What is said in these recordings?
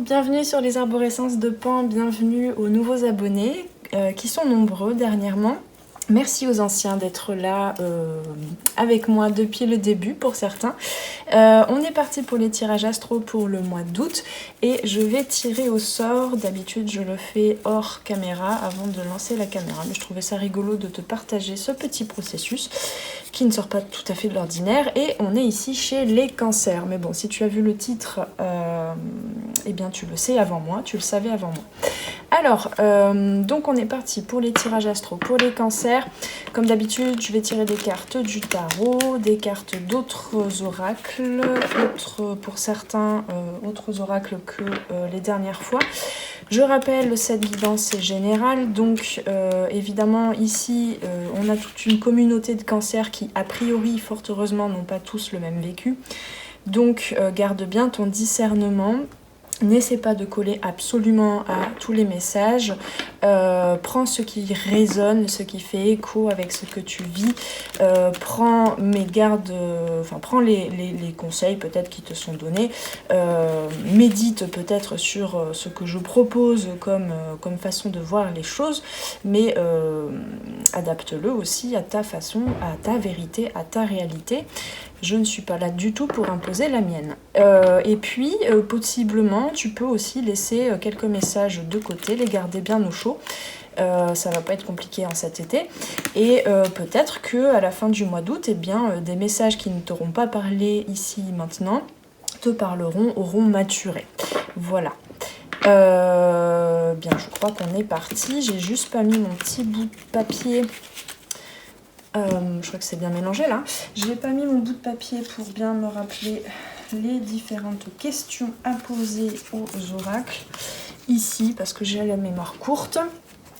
bienvenue sur les arborescences de Pan, bienvenue aux nouveaux abonnés qui sont nombreux dernièrement. Merci aux anciens d'être là avec moi depuis le début pour certains. On est parti pour les tirages astro pour le mois d'août et je vais tirer au sort. D'habitude je le fais hors caméra avant de lancer la caméra, mais je trouvais ça rigolo de te partager ce petit processus qui ne sort pas tout à fait de l'ordinaire. Et on est ici chez les cancers, mais bon, si tu as vu le titre, eh bien tu le sais avant moi, tu le savais avant moi. Alors, donc on est parti pour les tirages astro pour les cancers. Comme d'habitude, je vais tirer des cartes du tarot, des cartes d'autres oracles, pour certains autres oracles que les dernières fois. Je rappelle, cette guidance est générale, donc évidemment ici on a toute une communauté de cancers qui a priori, fort heureusement, n'ont pas tous le même vécu. Donc garde bien ton discernement. N'essaie pas de coller absolument à tous les messages. Prends ce qui résonne, ce qui fait écho avec ce que tu vis. Prends les conseils peut-être qui te sont donnés. Médite peut-être sur ce que je propose comme façon de voir les choses. Mais adapte-le aussi à ta façon, à ta vérité, à ta réalité. Je ne suis pas là du tout pour imposer la mienne. Et puis, possiblement, tu peux aussi laisser quelques messages de côté, les garder bien au chaud. Ça va pas être compliqué en cet été. Et peut-être qu'à la fin du mois d'août, eh bien, des messages qui ne t'auront pas parlé ici maintenant te parleront, auront maturé. Voilà. Bien, je crois qu'on est parti. J'ai juste pas mis mon petit bout de papier. Je crois que c'est bien mélangé là. Je n'ai pas mis mon bout de papier pour bien me rappeler les différentes questions à poser aux oracles ici parce que j'ai la mémoire courte.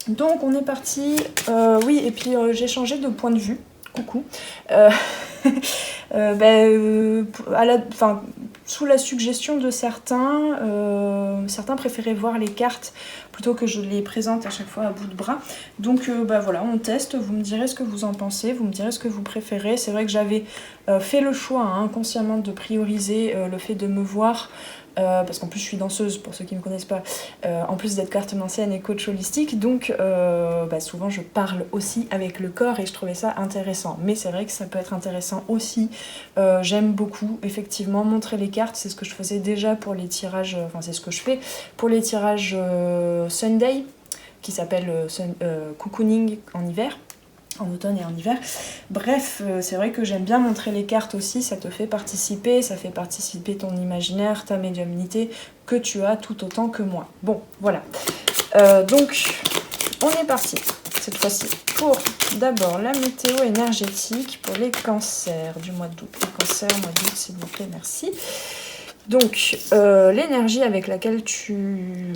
Donc on est parti. Oui, et puis j'ai changé de point de vue. Coucou. Sous la suggestion de certains, certains préféraient voir les cartes plutôt que je les présente à chaque fois à bout de bras. Donc voilà, on teste, vous me direz ce que vous en pensez, vous me direz ce que vous préférez. C'est vrai que j'avais fait le choix inconsciemment de prioriser le fait de me voir, parce qu'en plus je suis danseuse, pour ceux qui ne me connaissent pas, en plus d'être cartomancienne et coach holistique, donc souvent je parle aussi avec le corps et je trouvais ça intéressant. Mais c'est vrai que ça peut être intéressant aussi. J'aime beaucoup effectivement montrer les cartes, c'est ce que je faisais déjà pour les tirages, c'est ce que je fais pour les tirages Sunday, qui s'appelle Cocooning en hiver. En automne et en hiver. Bref, c'est vrai que j'aime bien montrer les cartes aussi, ça te fait participer, ça fait participer ton imaginaire, ta médiumnité, que tu as tout autant que moi. Bon, voilà. Donc, on est parti, cette fois-ci, pour d'abord la météo énergétique pour les cancers du mois d'août. Les cancers, mois d'août, s'il vous plaît, merci. Donc, l'énergie avec laquelle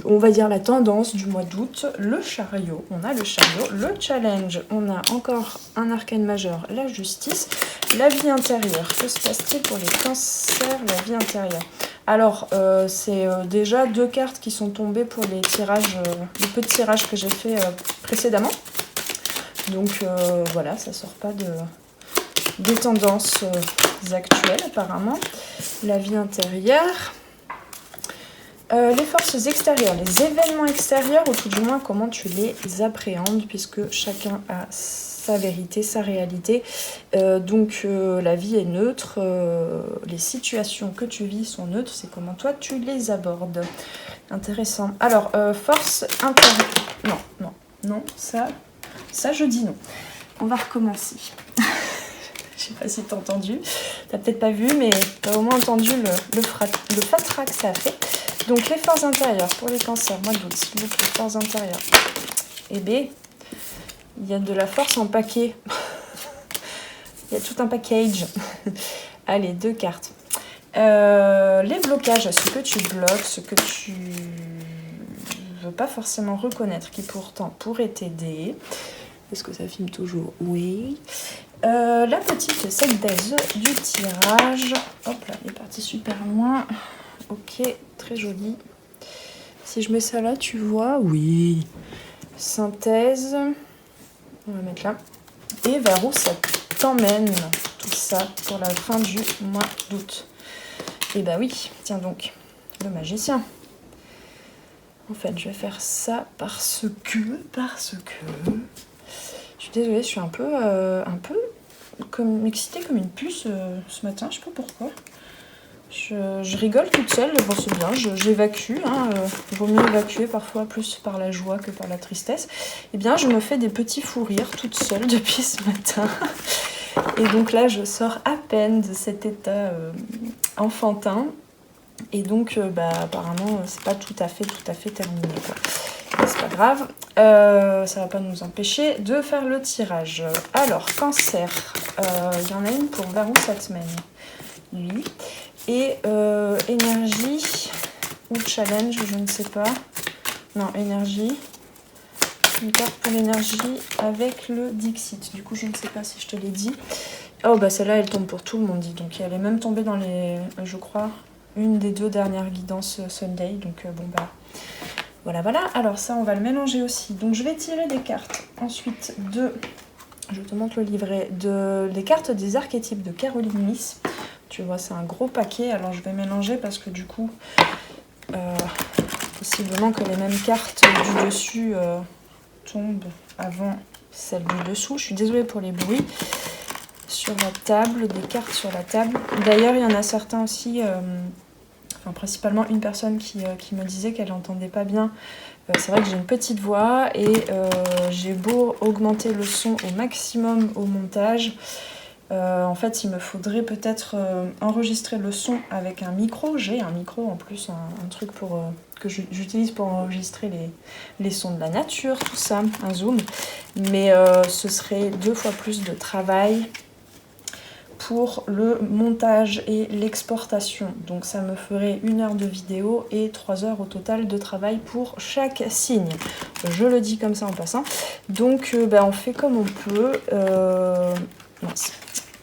on va dire la tendance du mois d'août, le chariot, on a le chariot, le challenge, on a encore un arcane majeur, la justice, la vie intérieure. Que se passe-t-il pour les cancers, la vie intérieure? Alors, c'est déjà deux cartes qui sont tombées pour les tirages, les peu de tirages que j'ai fait précédemment. Donc, voilà, ça sort pas des tendances actuelles apparemment. La vie intérieure, les forces extérieures, les événements extérieurs, ou tout du moins comment tu les appréhendes, puisque chacun a sa vérité, sa réalité. Donc la vie est neutre, les situations que tu vis sont neutres, c'est comment toi tu les abordes. Intéressant. Alors, force intérieure. Non, ça je dis non. On va recommencer. Je sais pas si t'as entendu, t'as peut-être pas vu, mais t'as au moins entendu le fatras que ça a fait. Donc les forces intérieures pour les cancers, mois d'août, s'il vous plaît, forces intérieures. Eh bien, il y a de la force en paquet. Il y a tout un package. Allez, deux cartes. Les blocages, ce que tu bloques, ce que tu veux pas forcément reconnaître, qui pourtant pourrait t'aider. Est-ce que ça filme toujours? Oui. La petite synthèse du tirage. Hop là, elle est partie super loin. Ok, très joli. Si je mets ça là, tu vois? Oui. Synthèse. On va mettre là. Et vers où ça t'emmène, tout ça, pour la fin du mois d'août? Eh bah oui, tiens donc, le magicien. En fait, je vais faire ça parce que... Je suis désolée, je suis un peu comme excitée comme une puce ce matin, je sais pas pourquoi. Je rigole toute seule, bon c'est bien, j'évacue, hein, vaut mieux évacuer parfois plus par la joie que par la tristesse. Eh bien, je me fais des petits fous rires toute seule depuis ce matin. Et donc là, je sors à peine de cet état enfantin. Et donc, apparemment, c'est pas tout à fait terminé, quoi. Mais c'est pas grave, ça va pas nous empêcher de faire le tirage. Alors, cancer, il y en a une pour vers où ça te mène, lui. Et énergie ou challenge, je ne sais pas. Non, énergie. Une carte pour l'énergie avec le Dixit. Du coup, je ne sais pas si je te l'ai dit. Oh, bah celle-là, elle tombe pour tout le monde, dit. Donc, elle est même tombée dans les, je crois, une des 2 dernières guidances Sunday. Donc, voilà. Alors, ça, on va le mélanger aussi. Donc, je vais tirer des cartes. Ensuite, je te montre le livret, des cartes des archétypes de Caroline Myss. Tu vois, c'est un gros paquet. Alors, je vais mélanger parce que du coup, possiblement que les mêmes cartes du dessus tombent avant celles du dessous. Je suis désolée pour les bruits. Sur la table, des cartes sur la table. D'ailleurs, il y en a certains aussi, principalement une personne qui me disait qu'elle n'entendait pas bien. C'est vrai que j'ai une petite voix et j'ai beau augmenter le son au maximum au montage. En fait, il me faudrait peut-être enregistrer le son avec un micro. J'ai un micro en plus, un truc que j'utilise pour enregistrer les sons de la nature, tout ça, un zoom. Mais ce serait 2 fois plus de travail pour le montage et l'exportation. Donc ça me ferait 1 heure de vidéo et 3 heures au total de travail pour chaque signe. Je le dis comme ça en passant. Donc on fait comme on peut. Mince.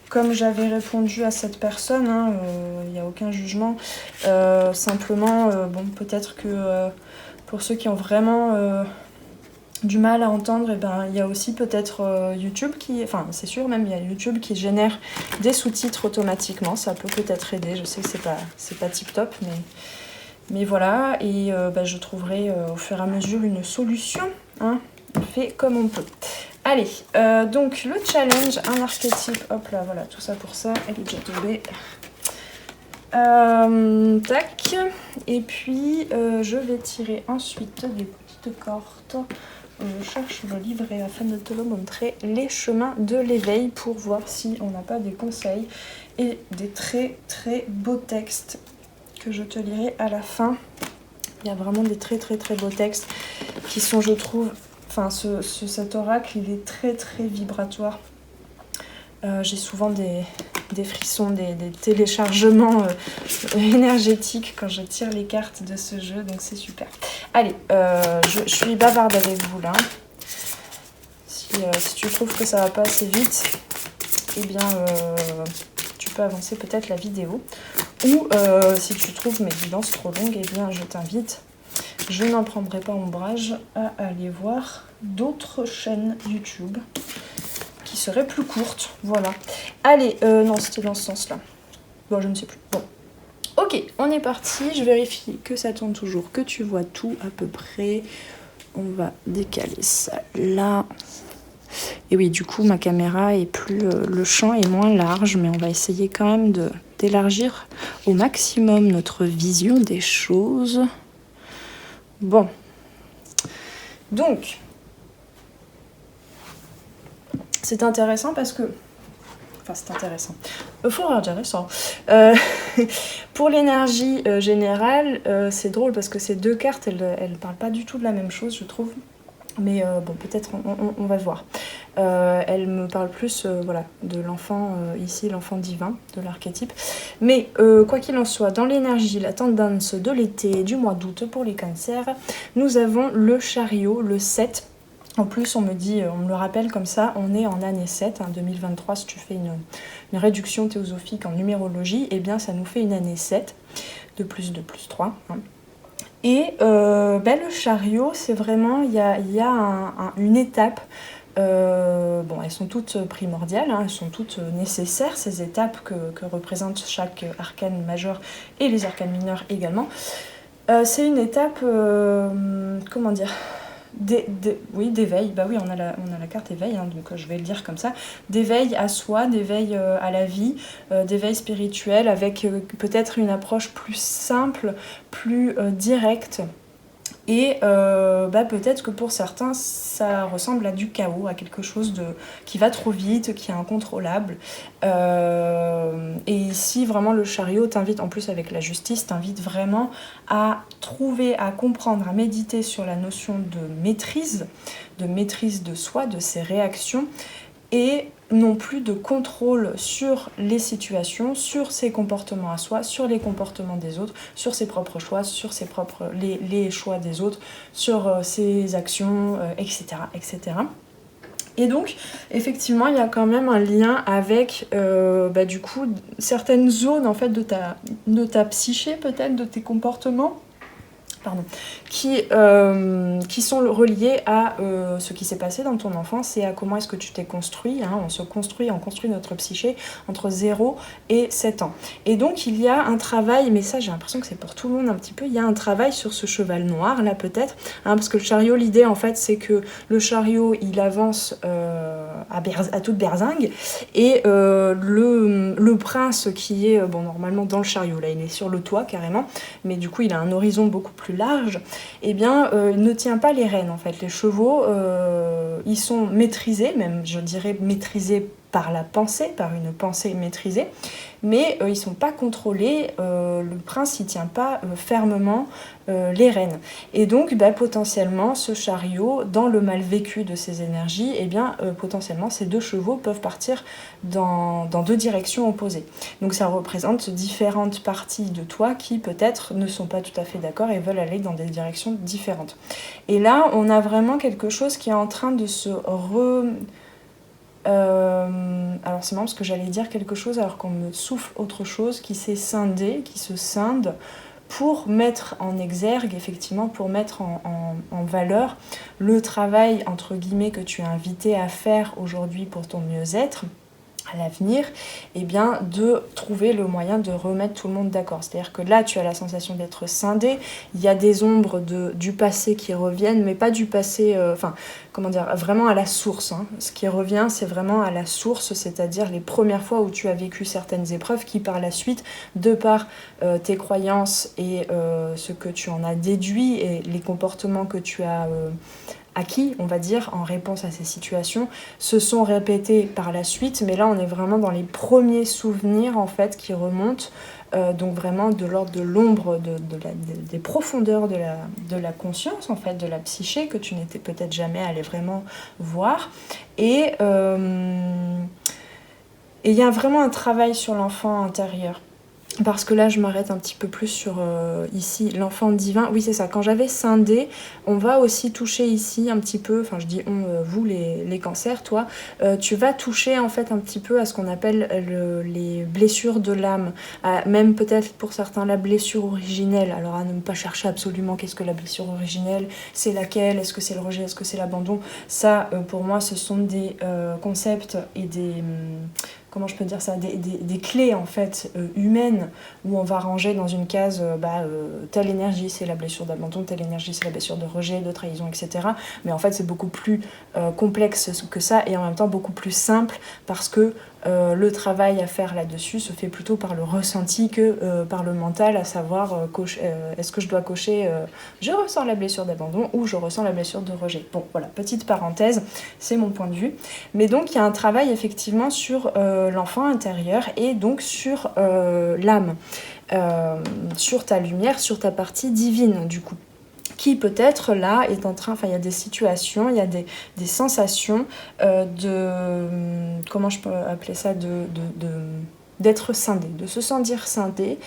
Comme j'avais répondu à cette personne, il n'y a aucun jugement. Simplement, peut-être que pour ceux qui ont vraiment du mal à entendre, il y a aussi peut-être YouTube c'est sûr même, il y a YouTube qui génère des sous-titres automatiquement. Ça peut peut-être aider. Je sais que c'est pas tip top, mais voilà. Et je trouverai au fur et à mesure une solution. On fait comme on peut. Allez, donc le challenge, un archétype, hop là, voilà, tout ça pour ça, elle est déjà tombée. Tac, et puis je vais tirer ensuite des petites cartes. Je cherche le livret afin de te le montrer, les chemins de l'éveil, pour voir si on n'a pas des conseils et des très très beaux textes que je te lirai à la fin. Il y a vraiment des très très très beaux textes qui sont, je trouve, cet oracle, il est très très vibratoire. J'ai souvent des frissons, des téléchargements énergétiques quand je tire les cartes de ce jeu, donc c'est super. Allez, je suis bavarde avec vous là. Si tu trouves que ça va pas assez vite, eh bien tu peux avancer peut-être la vidéo. Ou si tu trouves mes guidances trop longues, eh bien je t'invite, je n'en prendrai pas ombrage, à aller voir d'autres chaînes YouTube qui seraient plus courtes. Voilà. Allez, non, c'était dans ce sens-là. Bon, je ne sais plus. Bon. Ok, on est parti. Je vérifie que ça tourne toujours, que tu vois tout à peu près. On va décaler ça là. Et oui, du coup, ma caméra est plus... le champ est moins large, mais on va essayer quand même d'élargir au maximum notre vision des choses. Bon. Donc, c'est intéressant parce que... c'est intéressant. Intéressant. Pour l'énergie générale, c'est drôle parce que ces 2 cartes, elles parlent pas du tout de la même chose, je trouve. Mais peut-être on va voir. Elle me parle plus de l'enfant, ici l'enfant divin, de l'archétype. Mais quoi qu'il en soit, dans l'énergie, la tendance de l'été, du mois d'août pour les cancers, nous avons le chariot, le 7. En plus, on me le rappelle comme ça, on est en année 7, 2023, si tu fais une réduction théosophique en numérologie, eh bien ça nous fait une année 7, de plus 3. Et le chariot, c'est vraiment, il y a une étape, elles sont toutes primordiales, elles sont toutes nécessaires, ces étapes que représente chaque arcane majeur et les arcanes mineurs également. C'est une étape, comment dire, oui, d'éveil. Bah oui, on a la carte éveil, hein, donc je vais le dire comme ça. D'éveil à soi, d'éveil à la vie, d'éveil spirituel avec peut-être une approche plus simple, plus directe. Et peut-être que pour certains, ça ressemble à du chaos, à quelque chose qui va trop vite, qui est incontrôlable. Et ici, vraiment, le chariot t'invite, en plus avec la justice, t'invite vraiment à trouver, à comprendre, à méditer sur la notion de maîtrise de soi, de ses réactions, et non plus de contrôle sur les situations, sur ses comportements à soi, sur les comportements des autres, sur ses propres choix, sur les choix des autres, sur ses actions, etc., etc. Et donc, effectivement, il y a quand même un lien avec, du coup, certaines zones en fait de ta psyché, peut-être, de tes comportements, qui sont reliés à ce qui s'est passé dans ton enfance et à comment est-ce que tu t'es construit. Hein. On construit notre psyché entre 0 et 7 ans. Et donc il y a un travail, mais ça j'ai l'impression que c'est pour tout le monde un petit peu, il y a un travail sur ce cheval noir là peut-être, hein, parce que le chariot, l'idée en fait c'est que le chariot il avance à toute berzingue et le prince qui est normalement dans le chariot, là il est sur le toit carrément, mais du coup il a un horizon beaucoup plus large, eh bien, il ne tient pas les rênes en fait. Les chevaux, ils sont maîtrisés, même je dirais maîtrisés par la pensée, par une pensée maîtrisée, mais ils ne sont pas contrôlés, le prince il ne tient pas fermement les rênes. Et donc potentiellement ce chariot, dans le mal vécu de ces énergies, eh bien, potentiellement ces deux chevaux peuvent partir dans deux directions opposées. Donc ça représente différentes parties de toi qui peut-être ne sont pas tout à fait d'accord et veulent aller dans des directions différentes. Et là on a vraiment quelque chose qui est en train de se alors c'est marrant parce que j'allais dire quelque chose alors qu'on me souffle autre chose, qui s'est scindé, qui se scinde pour mettre en exergue, effectivement, pour mettre en valeur le travail, entre guillemets, que tu es invité à faire aujourd'hui pour ton mieux-être à l'avenir, eh bien, de trouver le moyen de remettre tout le monde d'accord. C'est-à-dire que là, tu as la sensation d'être scindé, il y a des ombres du passé qui reviennent, mais pas du passé, vraiment à la source. Hein. Ce qui revient, c'est vraiment à la source, c'est-à-dire les premières fois où tu as vécu certaines épreuves qui, par la suite, de par tes croyances et ce que tu en as déduit et les comportements que tu as acquis, on va dire, en réponse à ces situations, se sont répétés par la suite, mais là on est vraiment dans les premiers souvenirs en fait qui remontent, donc vraiment de l'ordre de l'ombre, des profondeurs de la conscience en fait, de la psyché que tu n'étais peut-être jamais allé vraiment voir. Et il y a vraiment un travail sur l'enfant intérieur. Parce que là, je m'arrête un petit peu plus sur ici, l'enfant divin. Oui, c'est ça. Quand j'avais scindé, on va aussi toucher ici un petit peu, enfin je dis on, vous les cancers, toi, tu vas toucher en fait un petit peu à ce qu'on appelle les blessures de l'âme. Même peut-être pour certains la blessure originelle. Alors à ne pas chercher absolument qu'est-ce que la blessure originelle, c'est laquelle, est-ce que c'est le rejet, est-ce que c'est l'abandon. Ça, pour moi, ce sont des concepts et des... comment je peux dire ça, des clés en fait humaines où on va ranger dans une case telle énergie c'est la blessure d'abandon, telle énergie c'est la blessure de rejet, de trahison, etc. Mais en fait c'est beaucoup plus complexe que ça et en même temps beaucoup plus simple parce que le travail à faire là-dessus se fait plutôt par le ressenti que par le mental, à savoir est-ce que je dois cocher je ressens la blessure d'abandon ou je ressens la blessure de rejet. Bon voilà, petite parenthèse, c'est mon point de vue. Mais donc il y a un travail effectivement sur l'enfant intérieur et donc sur l'âme, sur ta lumière, sur ta partie divine du coup, qui peut-être là est en train, enfin il y a des situations, il y a des sensations comment je peux appeler ça, d'être scindé, de se sentir scindé,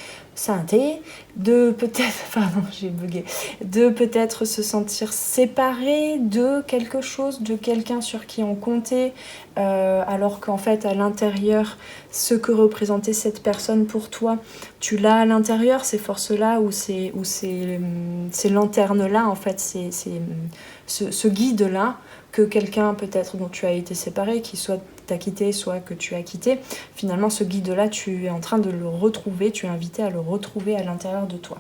de peut-être, pardon j'ai bugué, de peut-être se sentir séparé de quelque chose, de quelqu'un sur qui on comptait, alors qu'en fait à l'intérieur, ce que représentait cette personne pour toi, tu l'as à l'intérieur, ces forces-là, ou ces lanternes-là, en fait, c'est ce guide-là, que quelqu'un peut-être dont tu as été séparé, qui soit t'a quitté, soit que tu as quitté, finalement ce guide-là, tu es en train de le retrouver, tu es invité à le retrouver à l'intérieur de toi.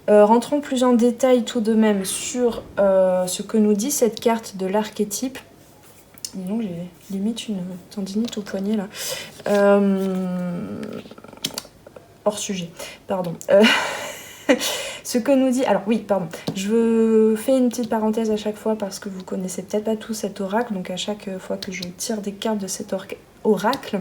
Rentrons plus en détail tout de même sur ce que nous dit cette carte de l'archétype. Dis donc, j'ai limite une tendinite au poignet là. Hors sujet, pardon. Ce que nous dit... Alors oui, pardon. Je fais une petite parenthèse à chaque fois parce que vous connaissez peut-être pas tout cet oracle. Donc à chaque fois que je tire des cartes de cet oracle,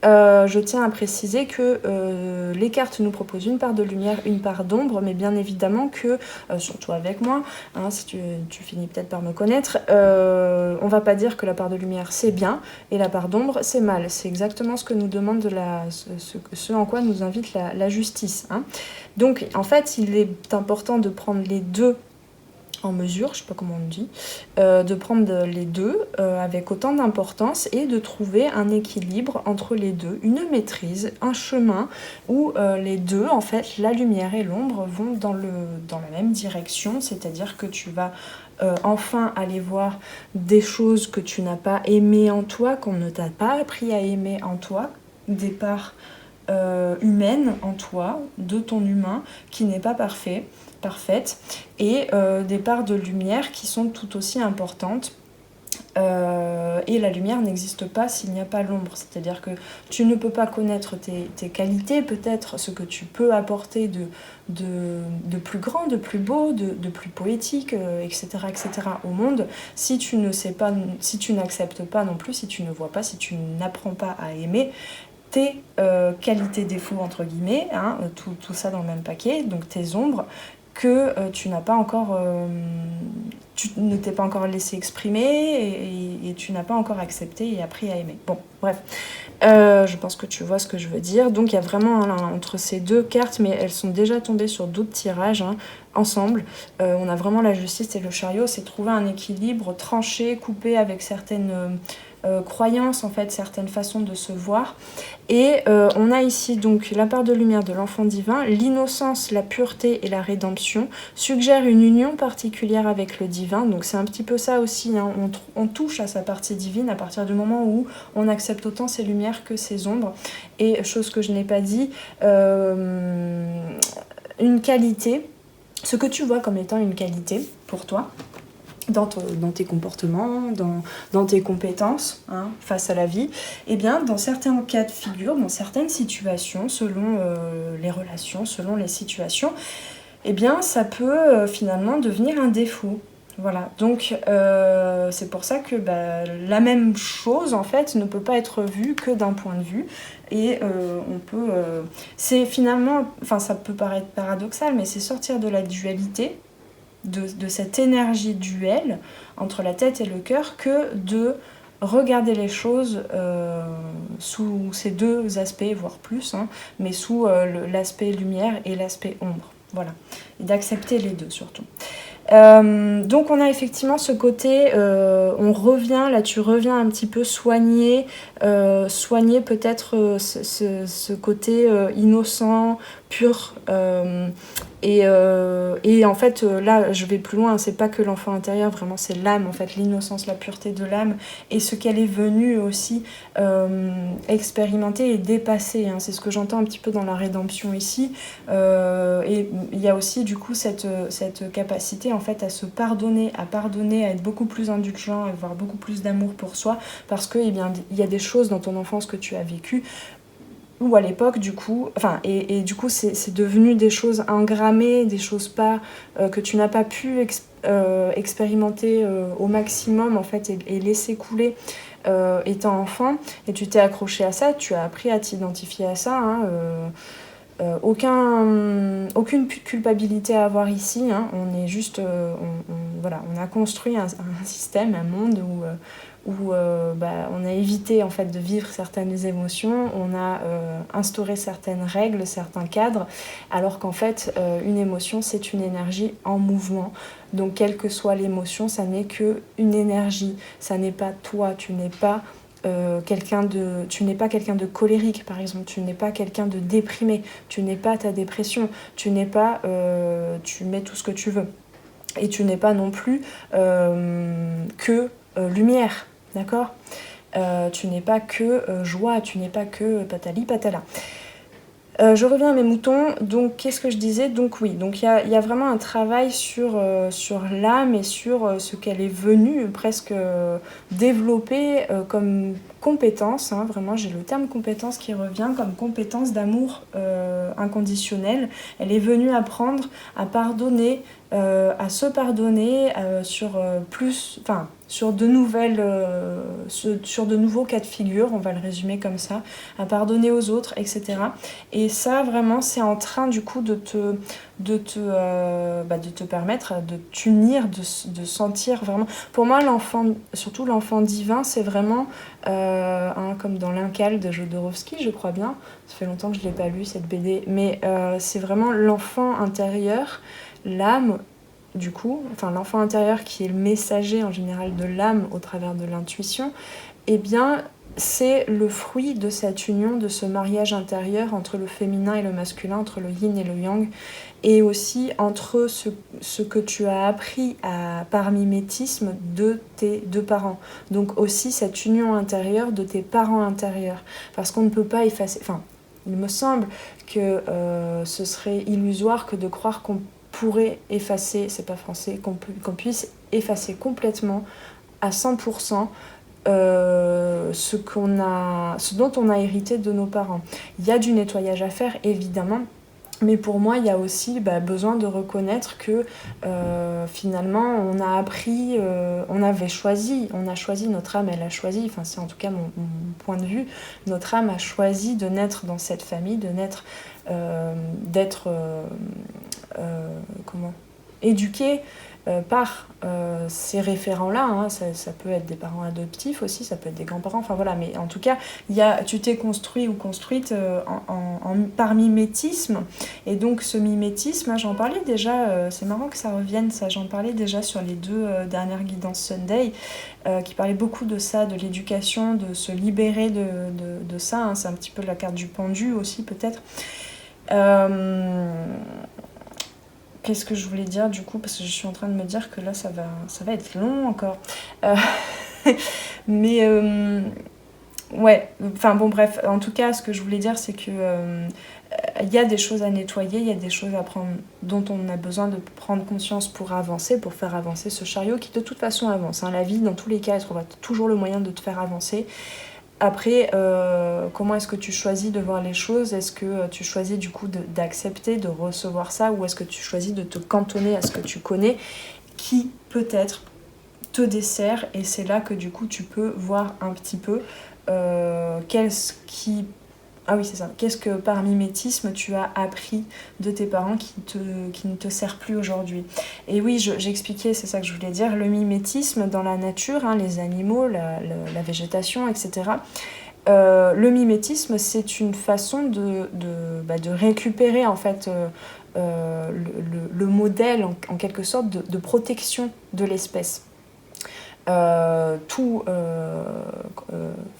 je tiens à préciser que les cartes nous proposent une part de lumière, une part d'ombre, mais bien évidemment que, surtout avec moi, hein, si tu finis peut-être par me connaître, on va pas dire que la part de lumière c'est bien et la part d'ombre c'est mal. C'est exactement ce que nous demande ce en quoi nous invite la justice. Hein. Donc en fait, il est important de prendre les deux en mesure, je sais pas comment on dit, de prendre les deux avec autant d'importance et de trouver un équilibre entre les deux, une maîtrise, un chemin où les deux, en fait, la lumière et l'ombre vont dans la même direction, c'est-à-dire que tu vas enfin aller voir des choses que tu n'as pas aimées en toi, qu'on ne t'a pas appris à aimer en toi, des parts humaines en toi, de ton humain, qui n'est pas parfaite, et des parts de lumière qui sont tout aussi importantes. Et la lumière n'existe pas s'il n'y a pas l'ombre, c'est-à-dire que tu ne peux pas connaître tes qualités, peut-être ce que tu peux apporter de plus grand, de plus beau, de plus poétique, etc., etc. au monde, si tu ne sais pas, si tu n'acceptes pas non plus, si tu ne vois pas, si tu n'apprends pas à aimer tes qualités, défauts, entre guillemets, hein, tout ça dans le même paquet, donc tes ombres, que tu n'as pas encore... tu ne t'es pas encore laissé exprimer et tu n'as pas encore accepté et appris à aimer. Bon, bref. Je pense que tu vois ce que je veux dire. Donc il y a vraiment entre ces deux cartes, mais elles sont déjà tombées sur d'autres tirages, hein, ensemble. On a vraiment la justice et le chariot, c'est trouver un équilibre tranché, coupé avec certaines... croyances, en fait, certaines façons de se voir. Et on a ici donc la part de lumière de l'enfant divin, l'innocence, la pureté et la rédemption suggèrent une union particulière avec le divin. Donc c'est un petit peu ça aussi, hein. On touche à sa partie divine à partir du moment où on accepte autant ses lumières que ses ombres. Et chose que je n'ai pas dit, une qualité, ce que tu vois comme étant une qualité pour toi, dans tes comportements, dans tes compétences, hein, face à la vie, et bien dans certains cas de figure, dans certaines situations, selon les relations, selon les situations, et bien ça peut finalement devenir un défaut. Voilà, donc c'est pour ça que la même chose en fait ne peut pas être vue que d'un point de vue, et on peut... c'est finalement, enfin ça peut paraître paradoxal, mais c'est sortir de la dualité, de cette énergie duel entre la tête et le cœur, que de regarder les choses sous ces deux aspects, voire plus, hein, mais sous l'aspect lumière et l'aspect ombre. Voilà. Et d'accepter les deux surtout. Donc on a effectivement ce côté, on revient, là tu reviens un petit peu soigner peut-être ce côté innocent, pur, et en fait là je vais plus loin, c'est pas que l'enfant intérieur, vraiment c'est l'âme en fait, l'innocence, la pureté de l'âme et ce qu'elle est venue aussi expérimenter et dépasser, hein. C'est ce que j'entends un petit peu dans la rédemption ici, et il y a aussi du coup cette capacité en fait à se pardonner, à être beaucoup plus indulgent, à avoir beaucoup plus d'amour pour soi, parce que eh bien il y a des choses dans ton enfance que tu as vécues ou à l'époque du coup, enfin et du coup c'est devenu des choses engrammées, des choses pas que tu n'as pas pu expérimenter au maximum en fait et laisser couler étant enfant, et tu t'es accroché à ça, tu as appris à t'identifier à ça, hein, aucune culpabilité à avoir ici, hein. On est juste voilà, on a construit un système, un monde où on a évité en fait de vivre certaines émotions, on a instauré certaines règles, certains cadres, alors qu'en fait une émotion c'est une énergie en mouvement. Donc quelle que soit l'émotion, ça n'est que une énergie, ça n'est pas toi, tu n'es pas quelqu'un de colérique par exemple, tu n'es pas quelqu'un de déprimé, tu n'es pas ta dépression, tu n'es pas tu mets tout ce que tu veux, et tu n'es pas non plus que lumière, d'accord, tu n'es pas que joie, tu n'es pas que patali patala. Je reviens à mes moutons. Donc, qu'est-ce que je disais? Donc oui, donc il y a vraiment un travail sur l'âme et sur ce qu'elle est venue presque développer comme compétence. Hein, vraiment, j'ai le terme compétence qui revient comme compétence d'amour inconditionnel. Elle est venue apprendre à pardonner, à se pardonner sur de nouveaux cas de figure, on va le résumer comme ça, à pardonner aux autres, etc. Et ça, vraiment, c'est en train du coup de te permettre de t'unir, de sentir vraiment. Pour moi, l'enfant, surtout l'enfant divin, c'est vraiment comme dans l'Incal de Jodorowsky, je crois bien. Ça fait longtemps que je ne l'ai pas lu, cette BD, mais c'est vraiment l'enfant intérieur, l'âme, du coup, enfin l'enfant intérieur qui est le messager en général de l'âme au travers de l'intuition, eh bien, c'est le fruit de cette union, de ce mariage intérieur entre le féminin et le masculin, entre le yin et le yang, et aussi entre ce que tu as appris par mimétisme de tes deux parents. Donc aussi cette union intérieure de tes parents intérieurs. Parce qu'on ne peut pas effacer... Enfin, il me semble que ce serait illusoire que de croire qu'on pourrait effacer, c'est pas français, qu'on puisse effacer complètement à 100% ce dont on a hérité de nos parents. Il y a du nettoyage à faire, évidemment, mais pour moi, il y a aussi besoin de reconnaître que finalement, on a appris, on a choisi, notre âme, elle a choisi, enfin c'est en tout cas mon point de vue, notre âme a choisi de naître dans cette famille, de naître, d'être éduquée par ces référents-là, hein. Ça peut être des parents adoptifs aussi, ça peut être des grands-parents, enfin voilà, mais en tout cas, tu t'es construit ou construite par mimétisme, et donc ce mimétisme, hein, j'en parlais déjà, c'est marrant que ça revienne, ça, j'en parlais déjà sur les 2 dernières guidances Sunday, qui parlaient beaucoup de ça, de l'éducation, de se libérer de ça, hein. C'est un petit peu la carte du pendu aussi peut-être. Qu'est-ce que je voulais dire du coup, parce que je suis en train de me dire que là ça va être long encore. Mais ouais, enfin bon bref, en tout cas ce que je voulais dire c'est que il y a des choses à nettoyer, il y a des choses à prendre, dont on a besoin de prendre conscience pour avancer, pour faire avancer ce chariot qui de toute façon avance. Hein. La vie dans tous les cas elle trouvera toujours le moyen de te faire avancer. Après, comment est-ce que tu choisis de voir les choses? Est-ce que tu choisis du coup d'accepter, de recevoir ça, ou est-ce que tu choisis de te cantonner à ce que tu connais, qui peut-être te dessert, et c'est là que du coup tu peux voir un petit peu qu'est-ce que par mimétisme tu as appris de tes parents qui ne te sert plus aujourd'hui. Et oui, j'expliquais, c'est ça que je voulais dire, le mimétisme dans la nature, hein, les animaux, la végétation, etc. Le mimétisme, c'est une façon de récupérer en fait le modèle en quelque sorte de protection de l'espèce.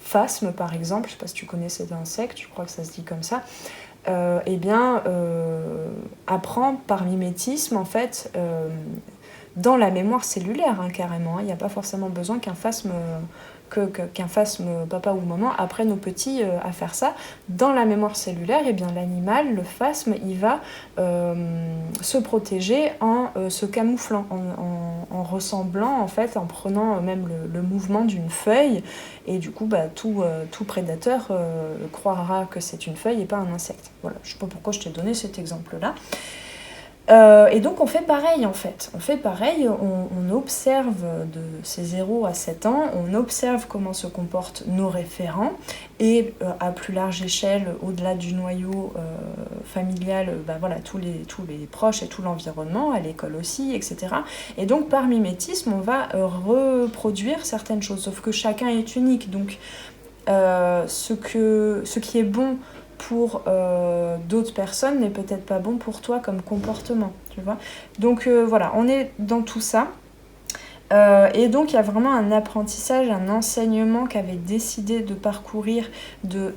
Phasme par exemple, je ne sais pas si tu connais cet insecte, je crois que ça se dit comme ça, apprend par mimétisme en fait dans la mémoire cellulaire, hein, carrément, hein. Il n'y a pas forcément besoin qu'un phasme papa ou maman apprenne aux petits à faire ça. Dans la mémoire cellulaire, et bien l'animal, le phasme, il va se protéger en se camouflant, en ressemblant en fait, en prenant même le mouvement d'une feuille, et du coup tout prédateur croira que c'est une feuille et pas un insecte. Voilà, je sais pas pourquoi je t'ai donné cet exemple-là. Et donc on fait pareil en fait, on observe de ces 0 à 7 ans, on observe comment se comportent nos référents, et à plus large échelle, au-delà du noyau familial, tous les proches et tout l'environnement, à l'école aussi, etc. Et donc par mimétisme, on va reproduire certaines choses, sauf que chacun est unique, donc ce qui est bon pour d'autres personnes n'est peut-être pas bon pour toi comme comportement, tu vois. Donc voilà, on est dans tout ça. Et donc il y a vraiment un apprentissage, un enseignement qu'avait décidé de parcourir, de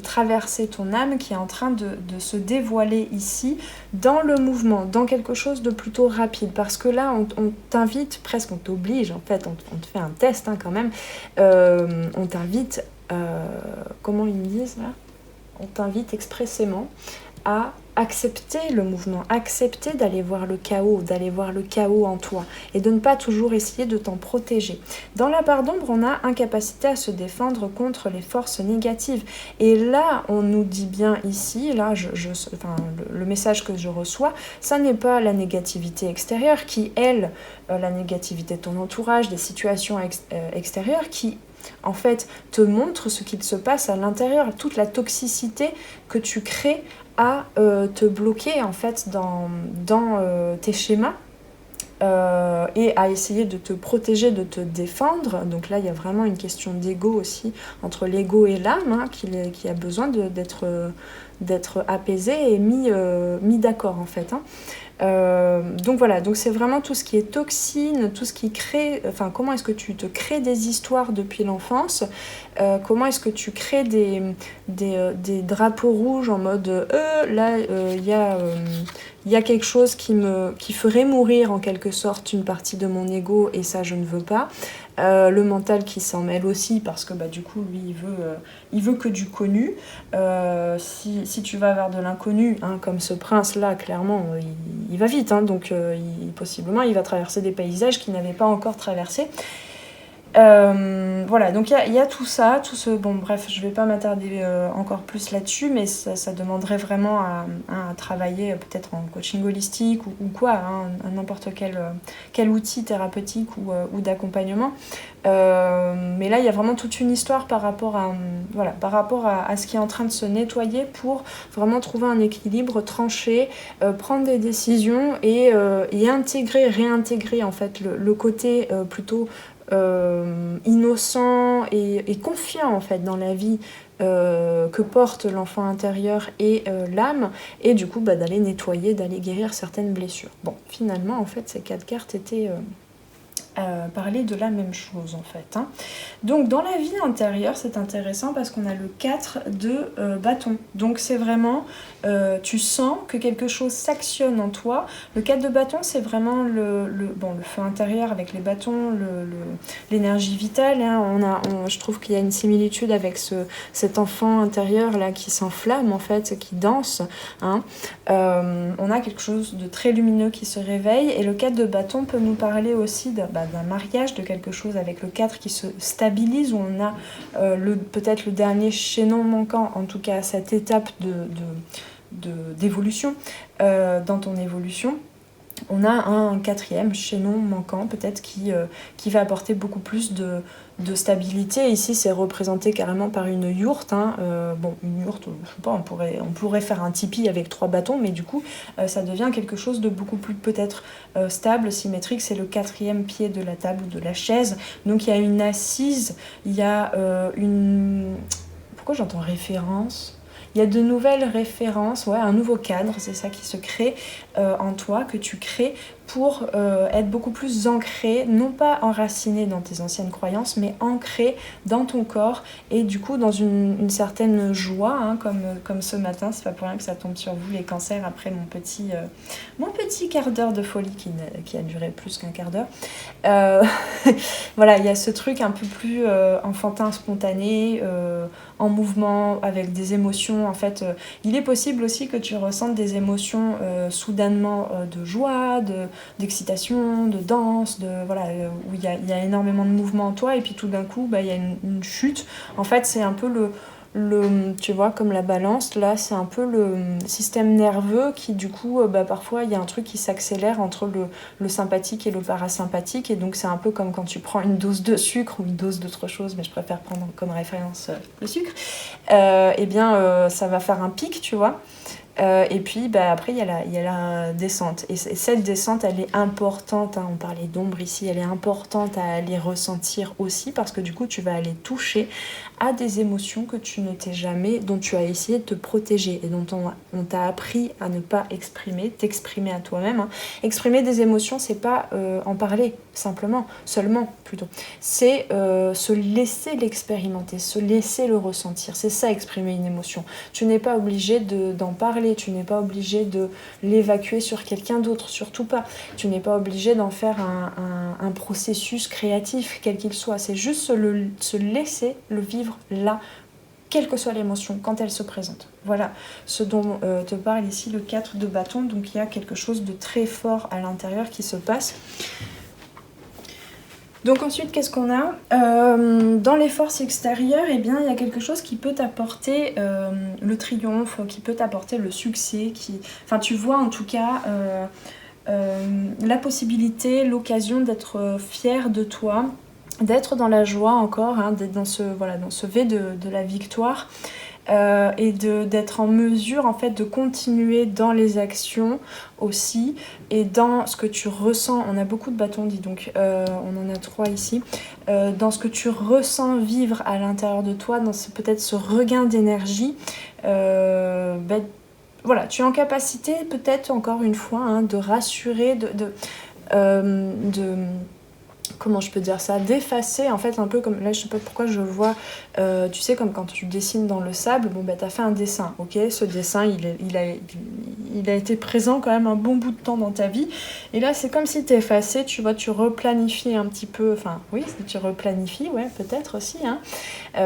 traverser ton âme, qui est en train de se dévoiler ici, dans le mouvement, dans quelque chose de plutôt rapide. Parce que là, on t'invite, presque on t'oblige, en fait, on te fait un test hein, quand même, on t'invite, comment ils me disent là ? on t'invite expressément à accepter le mouvement, accepter d'aller voir le chaos en toi et de ne pas toujours essayer de t'en protéger. Dans la part d'ombre, on a incapacité à se défendre contre les forces négatives. Et là, on nous dit bien ici, là, le message que je reçois, ça n'est pas la négativité extérieure qui, elle, la négativité de ton entourage, des situations extérieures qui en fait te montre ce qu'il se passe à l'intérieur, toute la toxicité que tu crées à te bloquer en fait dans tes schémas et à essayer de te protéger, de te défendre. Donc là, il y a vraiment une question d'ego aussi, entre l'ego et l'âme, hein, qui a besoin d'être apaisé et mis d'accord en fait. Hein. Donc voilà, donc c'est vraiment tout ce qui est toxine, tout ce qui crée, enfin comment est-ce que tu te crées des histoires depuis l'enfance, comment est-ce que tu crées des drapeaux rouges en mode là il y a quelque chose qui ferait mourir en quelque sorte une partie de mon ego et ça je ne veux pas. Le mental qui s'en mêle aussi parce que du coup lui il veut que du connu. Si tu vas vers de l'inconnu, hein, comme ce prince là clairement il va vite, hein, donc possiblement il va traverser des paysages qu'il n'avait pas encore traversés. Voilà, donc il y a tout ça, bon bref, je vais pas m'attarder encore plus là-dessus, mais ça demanderait vraiment à travailler peut-être en coaching holistique ou quoi, hein, n'importe quel outil thérapeutique ou d'accompagnement. Mais là, il y a vraiment toute une histoire par rapport à ce qui est en train de se nettoyer pour vraiment trouver un équilibre, trancher, prendre des décisions et réintégrer en fait le côté plutôt innocent et confiant en fait dans la vie que porte l'enfant intérieur et l'âme, et du coup d'aller nettoyer, d'aller guérir certaines blessures. Bon, finalement en fait ces 4 cartes étaient parler de la même chose en fait. Hein. Donc dans la vie intérieure, c'est intéressant parce qu'on a le 4 de bâton. Donc c'est vraiment, tu sens que quelque chose s'actionne en toi. Le 4 de bâton, c'est vraiment le feu intérieur avec les bâtons, l'énergie vitale. Hein. Je trouve qu'il y a une similitude avec cet enfant intérieur là qui s'enflamme en fait, qui danse. Hein. On a quelque chose de très lumineux qui se réveille, et le 4 de bâton peut nous parler aussi d'un mariage, de quelque chose avec le 4 qui se stabilise, où on a peut-être le dernier chaînon manquant, en tout cas à cette étape d'évolution, dans ton évolution. On a un 4e chaînon manquant peut-être qui va apporter beaucoup plus de stabilité. Ici c'est représenté carrément par une yourte. Hein. Une yourte, je sais pas, on pourrait faire un tipi avec 3 bâtons, mais du coup ça devient quelque chose de beaucoup plus peut-être stable, symétrique. C'est le 4e pied de la table ou de la chaise. Donc il y a une assise, il y a une... Pourquoi j'entends référence ? Il y a de nouvelles références, un nouveau cadre, c'est ça qui se crée en toi, que tu crées pour être beaucoup plus ancré, non pas enraciné dans tes anciennes croyances, mais ancré dans ton corps et du coup dans une certaine joie, hein, comme ce matin. C'est pas pour rien que ça tombe sur vous les cancers après mon petit quart d'heure de folie qui a duré plus qu'un quart d'heure. Voilà, il y a ce truc un peu plus enfantin, spontané, en mouvement, avec des émotions. En fait, il est possible aussi que tu ressentes des émotions soudainement de joie, d'excitation, de danse, où il y a énormément de mouvement en toi, et puis tout d'un coup, il y a une chute. En fait, c'est un peu tu vois, comme la balance, là, c'est un peu le système nerveux qui, du coup, parfois, il y a un truc qui s'accélère entre le sympathique et le parasympathique, et donc c'est un peu comme quand tu prends une dose de sucre ou une dose d'autre chose, mais je préfère prendre comme référence le sucre, ça va faire un pic, tu vois. Et puis après il y a la descente, et cette descente elle est importante, hein. On parlait d'ombre ici, elle est importante à aller ressentir aussi, parce que du coup tu vas aller toucher à des émotions que tu ne t'es jamais, dont tu as essayé de te protéger et dont on t'a appris à ne pas t'exprimer à toi-même, hein. Exprimer des émotions, c'est pas en parler seulement plutôt, c'est se laisser l'expérimenter, se laisser le ressentir. C'est ça, exprimer une émotion. Tu n'es pas obligé d'en parler, tu n'es pas obligé de l'évacuer sur quelqu'un d'autre, surtout pas. Tu n'es pas obligé d'en faire un processus créatif, quel qu'il soit. C'est juste se laisser le vivre là, quelle que soit l'émotion, quand elle se présente. Voilà ce dont te parle ici le 4 de bâton. Donc il y a quelque chose de très fort à l'intérieur qui se passe. Donc ensuite, qu'est-ce qu'on a dans les forces extérieures, eh bien, il y a quelque chose qui peut t'apporter le triomphe, qui peut t'apporter le succès, enfin, tu vois en tout cas la possibilité, l'occasion d'être fier de toi, d'être dans la joie encore, hein, d'être dans ce V de la victoire. Et d'être en mesure en fait de continuer dans les actions aussi et dans ce que tu ressens. On a beaucoup de bâtons, dis donc, on en a 3 ici. Dans ce que tu ressens vivre à l'intérieur de toi, dans peut-être ce regain d'énergie. Voilà, tu es en capacité peut-être encore une fois hein, de rassurer, comment je peux dire ça, d'effacer en fait un peu comme là je sais pas pourquoi je vois tu sais comme quand tu dessines dans le sable, bon bah t'as fait un dessin, ok, ce dessin il a été présent quand même un bon bout de temps dans ta vie et là c'est comme si t'effaçais, tu vois, tu replanifies un petit peu, enfin oui tu replanifies, ouais peut-être aussi hein,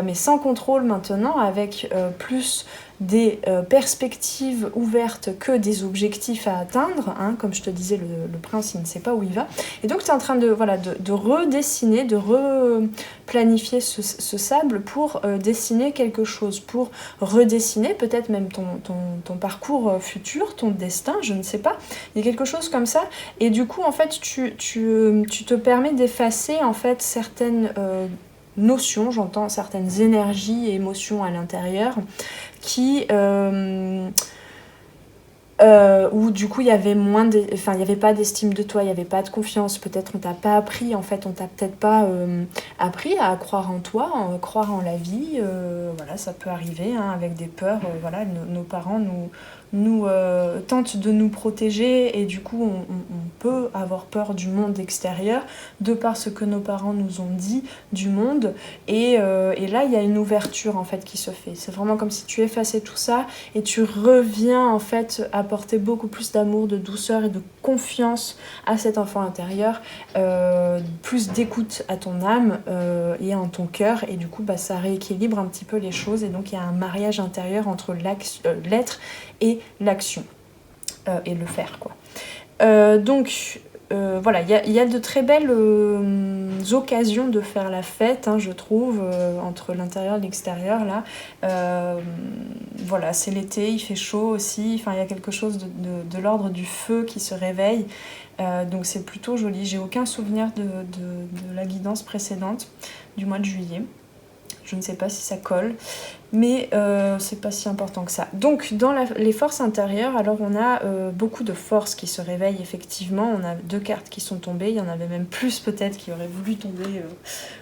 mais sans contrôle maintenant avec plus des perspectives ouvertes que des objectifs à atteindre, hein, comme je te disais le prince il ne sait pas où il va et donc tu es en train de redessiner, de replanifier ce sable pour dessiner quelque chose, pour redessiner peut-être même ton parcours futur, ton destin, je ne sais pas, il y a quelque chose comme ça et du coup en fait tu te permets d'effacer en fait certaines notions, j'entends certaines énergies et émotions à l'intérieur qui où du coup il y avait il y avait pas d'estime de toi, il y avait pas de confiance, peut-être on t'a pas appris, en fait on t'a peut-être pas appris à croire en toi, croire en la vie, voilà ça peut arriver hein, avec des peurs, voilà nos parents nous tentent de nous protéger et du coup on peut avoir peur du monde extérieur de par ce que nos parents nous ont dit du monde et là il y a une ouverture en fait qui se fait, c'est vraiment comme si tu effaçais tout ça et tu reviens en fait apporter beaucoup plus d'amour, de douceur et de confiance à cet enfant intérieur, plus d'écoute à ton âme et en ton cœur et du coup bah, ça rééquilibre un petit peu les choses et donc il y a un mariage intérieur entre l'être et l'action et le faire quoi. Donc voilà, il y a de très belles occasions de faire la fête, hein, je trouve, entre l'intérieur et l'extérieur là. Voilà, c'est l'été, il fait chaud aussi, enfin il y a quelque chose de l'ordre du feu qui se réveille. Donc c'est plutôt joli. J'ai aucun souvenir de la guidance précédente du mois de juillet. Je ne sais pas si ça colle, mais c'est pas si important que ça. Donc dans les forces intérieures, alors on a beaucoup de forces qui se réveillent effectivement. On a 2 cartes qui sont tombées, il y en avait même plus peut-être qui auraient voulu tomber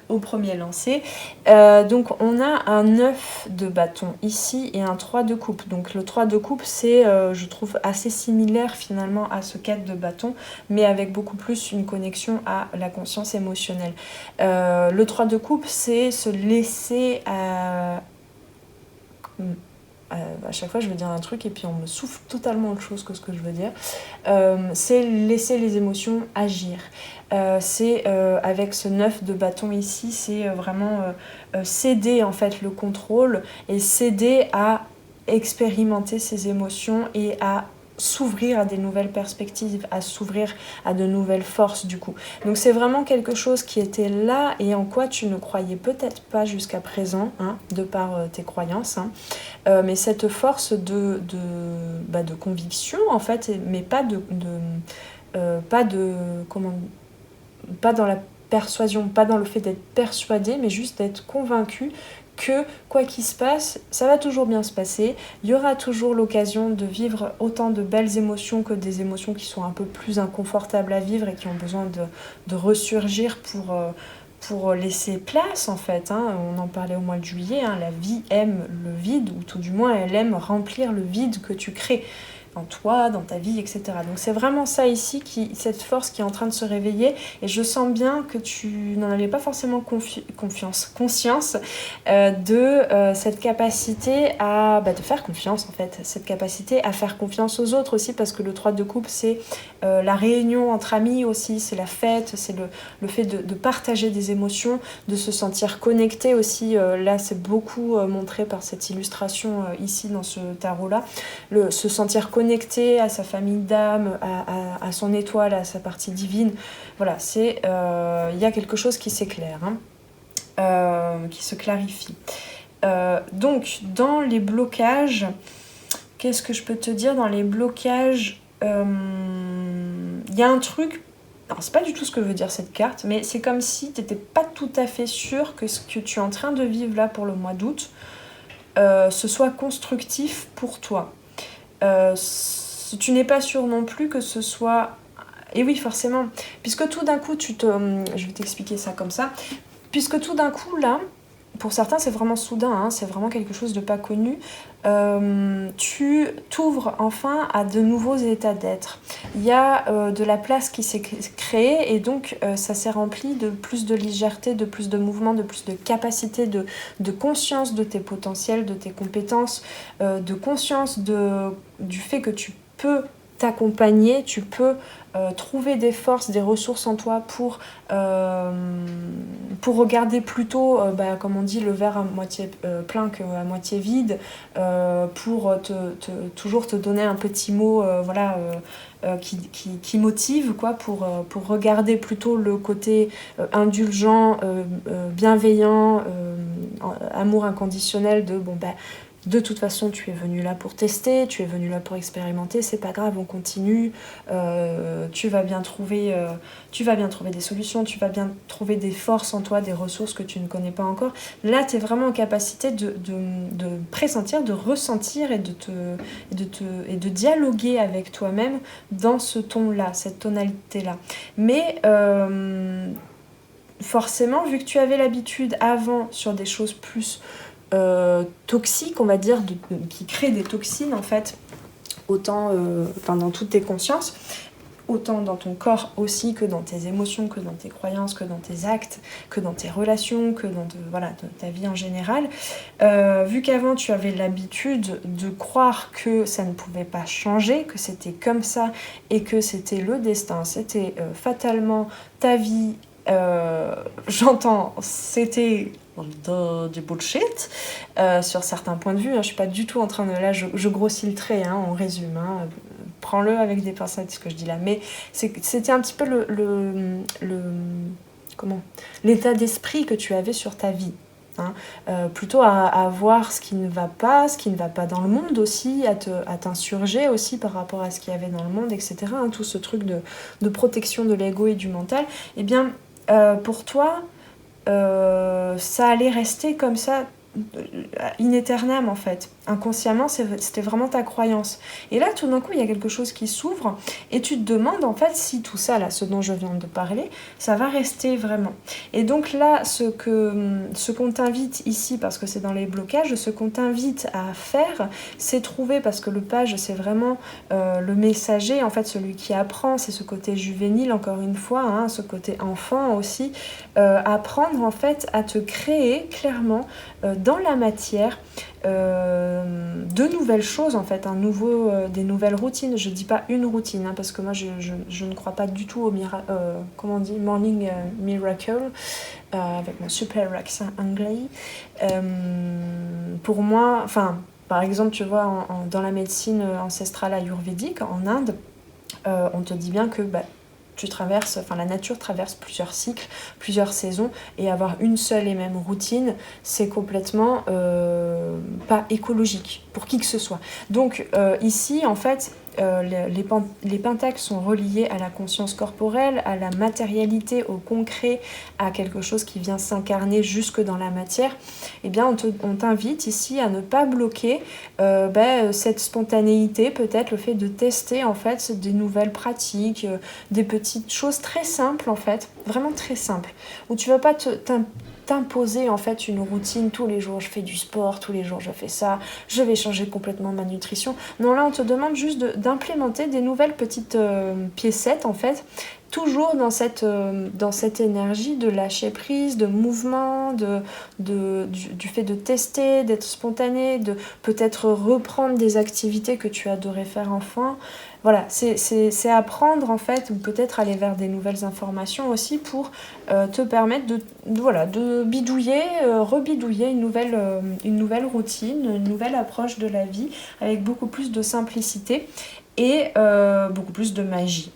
au premier lancer. Donc on a un 9 de bâton ici et un 3 de coupe. Donc le 3 de coupe c'est je trouve assez similaire finalement à ce 4 de bâton, mais avec beaucoup plus une connexion à la conscience émotionnelle. Le 3 de coupe c'est se laisser à chaque fois je veux dire un truc et puis on me souffle totalement autre chose que ce que je veux dire, c'est laisser les émotions agir, c'est avec ce 9 de bâton ici c'est vraiment céder en fait le contrôle et céder à expérimenter ses émotions et à s'ouvrir à des nouvelles perspectives, à s'ouvrir à de nouvelles forces du coup. Donc c'est vraiment quelque chose qui était là et en quoi tu ne croyais peut-être pas jusqu'à présent, hein, de par tes croyances, hein. Mais cette force de conviction en fait, mais pas dans la persuasion, pas dans le fait d'être persuadé, mais juste d'être convaincu que quoi qu'il se passe, ça va toujours bien se passer, il y aura toujours l'occasion de vivre autant de belles émotions que des émotions qui sont un peu plus inconfortables à vivre et qui ont besoin de ressurgir pour laisser place en fait, hein. On en parlait au mois de juillet, hein. La vie aime le vide, ou tout du moins elle aime remplir le vide que tu crées. en toi, dans ta vie, etc. Donc c'est vraiment ça ici, cette force qui est en train de se réveiller, et je sens bien que tu n'en avais pas forcément conscience de cette capacité à te faire confiance en fait, cette capacité à faire confiance aux autres aussi, parce que le 3 de coupe c'est la réunion entre amis aussi, c'est la fête, c'est le fait de partager des émotions, de se sentir connecté aussi, là c'est beaucoup montré par cette illustration ici dans ce tarot là, se sentir connecté à sa famille d'âme, à son étoile, à sa partie divine, voilà, c'est il y a quelque chose qui s'éclaire, qui se clarifie. Donc dans les blocages, qu'est-ce que je peux te dire dans les blocages, il y a un truc, alors c'est pas du tout ce que veut dire cette carte, mais c'est comme si tu n'étais pas tout à fait sûr que ce que tu es en train de vivre là pour le mois d'août, ce soit constructif pour toi. Tu n'es pas sûr non plus que ce soit... Et oui, forcément, puisque tout d'un coup, je vais t'expliquer ça comme ça, puisque tout d'un coup, là, pour certains, c'est vraiment soudain, c'est vraiment quelque chose de pas connu, tu t'ouvres enfin à de nouveaux états d'être. Il y a de la place qui s'est créée, et donc ça s'est rempli de plus de légèreté, de plus de mouvement, de plus de capacité, de conscience de tes potentiels, de tes compétences, de conscience du fait que tu peux t'accompagner, tu peux trouver des forces, des ressources en toi pour regarder plutôt, comme on dit, le verre à moitié plein qu'à moitié vide, pour toujours te donner un petit mot qui motive, quoi, pour regarder plutôt le côté indulgent, bienveillant, amour inconditionnel de toute façon, tu es venu là pour tester, tu es venu là pour expérimenter, c'est pas grave, on continue, tu vas bien trouver des solutions, tu vas bien trouver des forces en toi, des ressources que tu ne connais pas encore. Là, tu es vraiment en capacité de pressentir, de ressentir et de dialoguer avec toi-même dans ce ton-là, cette tonalité-là. Mais forcément, vu que tu avais l'habitude avant sur des choses plus toxiques, on va dire, qui créent des toxines en fait, autant dans toutes tes consciences, autant dans ton corps aussi que dans tes émotions, que dans tes croyances, que dans tes actes, que dans tes relations, que dans ta vie en général. Vu qu'avant tu avais l'habitude de croire que ça ne pouvait pas changer, que c'était comme ça et que c'était le destin, c'était fatalement ta vie, c'était du bullshit sur certains points de vue, je suis pas du tout en train de... Là je grossis le trait, on résume, prends-le avec des pincettes ce que je dis là, mais c'était un petit peu l'état d'esprit que tu avais sur ta vie, plutôt à voir ce qui ne va pas dans le monde aussi, à t'insurger aussi par rapport à ce qu'il y avait dans le monde, etc. Tout ce truc de protection de l'ego et du mental, et bien pour toi ça allait rester comme ça in aeternam en fait. Inconsciemment, c'était vraiment ta croyance. Et là, tout d'un coup, il y a quelque chose qui s'ouvre et tu te demandes en fait si tout ça, là, ce dont je viens de parler, ça va rester vraiment. Et donc là, ce qu'on t'invite ici, parce que c'est dans les blocages, ce qu'on t'invite à faire, c'est trouver, parce que le page, c'est vraiment le messager, en fait, celui qui apprend, c'est ce côté juvénile, encore une fois, ce côté enfant aussi, apprendre en fait à te créer clairement dans la matière de nouvelles choses en fait, des nouvelles routines. Je dis pas une routine parce que moi je ne crois pas du tout au morning miracle avec mon super accent anglais. Pour moi, par exemple, tu vois, dans la médecine ancestrale ayurvédique en Inde, on te dit bien que la nature traverse plusieurs cycles, plusieurs saisons, et avoir une seule et même routine, c'est complètement pas écologique pour qui que ce soit. Donc ici, en fait, les pentacles sont reliés à la conscience corporelle, à la matérialité, au concret, à quelque chose qui vient s'incarner jusque dans la matière. Eh bien, on t'invite ici à ne pas bloquer cette spontanéité, peut-être le fait de tester en fait des nouvelles pratiques, des petites choses très simples en fait, vraiment très simples, où tu vas pas t'imposer en fait une routine. Tous les jours je fais du sport, tous les jours je fais ça, je vais changer complètement ma nutrition. Non, là on te demande juste d'implémenter des nouvelles petites piécettes en fait, toujours dans cette énergie de lâcher prise, de mouvement, du fait de tester, d'être spontané, de peut-être reprendre des activités que tu adorais faire enfant. Voilà, c'est apprendre en fait, ou peut-être aller vers des nouvelles informations aussi pour te permettre de bidouiller, rebidouiller une nouvelle routine, une nouvelle approche de la vie avec beaucoup plus de simplicité et beaucoup plus de magie.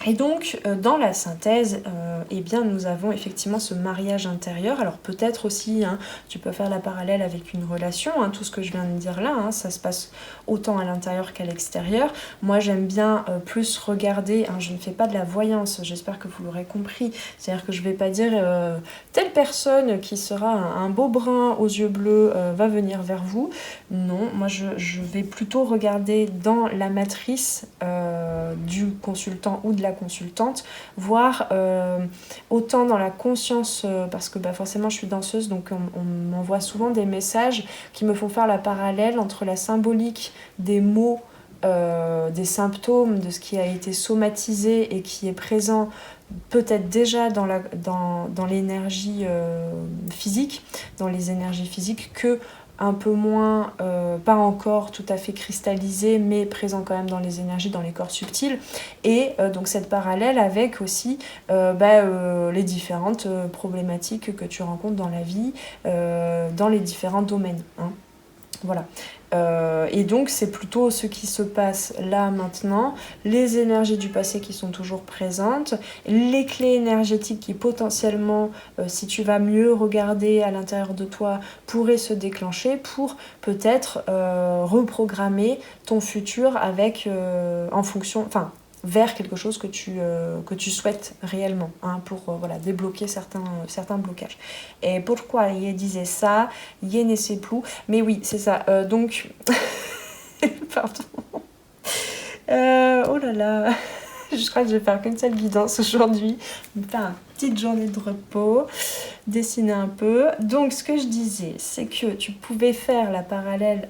Et donc, dans la synthèse, eh bien, nous avons effectivement ce mariage intérieur. Alors peut-être aussi, tu peux faire la parallèle avec une relation, tout ce que je viens de dire là, ça se passe autant à l'intérieur qu'à l'extérieur. Moi, j'aime bien plus regarder, je ne fais pas de la voyance, j'espère que vous l'aurez compris. C'est-à-dire que je ne vais pas dire telle personne qui sera un beau brun aux yeux bleus va venir vers vous. Non, moi, je vais plutôt regarder dans la matrice du consultant ou de la consultante, voire autant dans la conscience, parce que forcément je suis danseuse, donc on m'envoie souvent des messages qui me font faire la parallèle entre la symbolique des mots, des symptômes, de ce qui a été somatisé et qui est présent peut-être déjà dans l'énergie physique, dans les énergies physiques, que un peu moins, pas encore tout à fait cristallisé, mais présent quand même dans les énergies, dans les corps subtils. Et donc cette parallèle avec aussi les différentes problématiques que tu rencontres dans la vie, dans les différents domaines. Voilà. Et donc c'est plutôt ce qui se passe là maintenant, les énergies du passé qui sont toujours présentes, les clés énergétiques qui potentiellement, si tu vas mieux regarder à l'intérieur de toi, pourraient se déclencher pour peut-être reprogrammer ton futur avec en fonction, vers quelque chose que tu souhaites réellement, pour débloquer certains blocages. Et pourquoi il disait ça, il ne sait plus, mais oui, c'est ça. Donc, pardon. Oh là là, je crois que je vais faire qu'une seule guidance aujourd'hui, faire une petite journée de repos, dessiner un peu. Donc, ce que je disais, c'est que tu pouvais faire la parallèle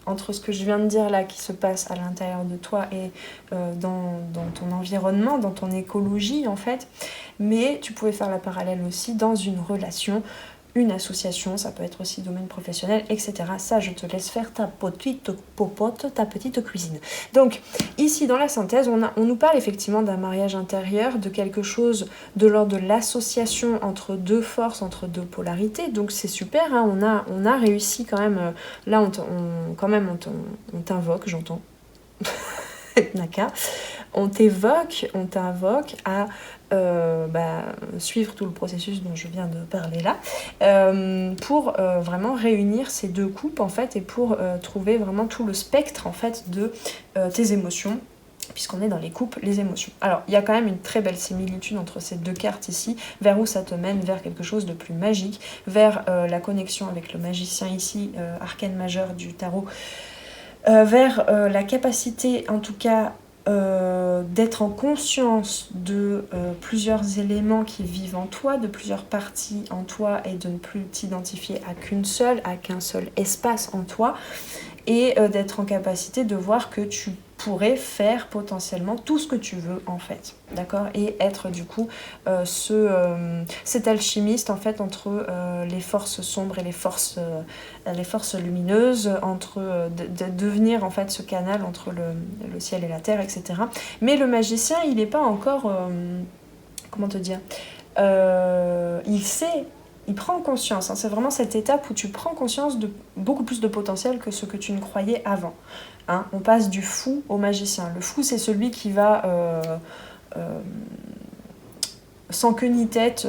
entre ce que je viens de dire là qui se passe à l'intérieur de toi et dans ton environnement, dans ton écologie en fait, mais tu pouvais faire la parallèle aussi dans une relation, une association, ça peut être aussi domaine professionnel, etc. Ça, je te laisse faire ta petite popote, ta petite cuisine. Donc, ici, dans la synthèse, on nous parle effectivement d'un mariage intérieur, de quelque chose de l'ordre de l'association entre deux forces, entre deux polarités. Donc, c'est super, on a réussi quand même. Là, on t'invoque, j'entends. Naka. On t'invoque à suivre tout le processus dont je viens de parler là, pour vraiment réunir ces deux coupes en fait, et pour trouver vraiment tout le spectre en fait de tes émotions, puisqu'on est dans les coupes, les émotions. Alors, il y a quand même une très belle similitude entre ces deux cartes ici, vers où ça te mène, vers quelque chose de plus magique, vers la connexion avec le magicien ici, arcane majeur du tarot, vers la capacité en tout cas d'être en conscience de plusieurs éléments qui vivent en toi, de plusieurs parties en toi, et de ne plus t'identifier à qu'un seul espace en toi, et d'être en capacité de voir que tu pourrais faire potentiellement tout ce que tu veux en fait, d'accord, et être du coup cet alchimiste en fait entre les forces sombres et les forces lumineuses, entre devenir en fait ce canal entre le ciel et la terre, etc. Mais le magicien, il n'est pas encore comment te dire, il prend conscience, c'est vraiment cette étape où tu prends conscience de beaucoup plus de potentiel que ce que tu ne croyais avant. On passe du fou au magicien. Le fou, c'est celui qui va sans queue ni tête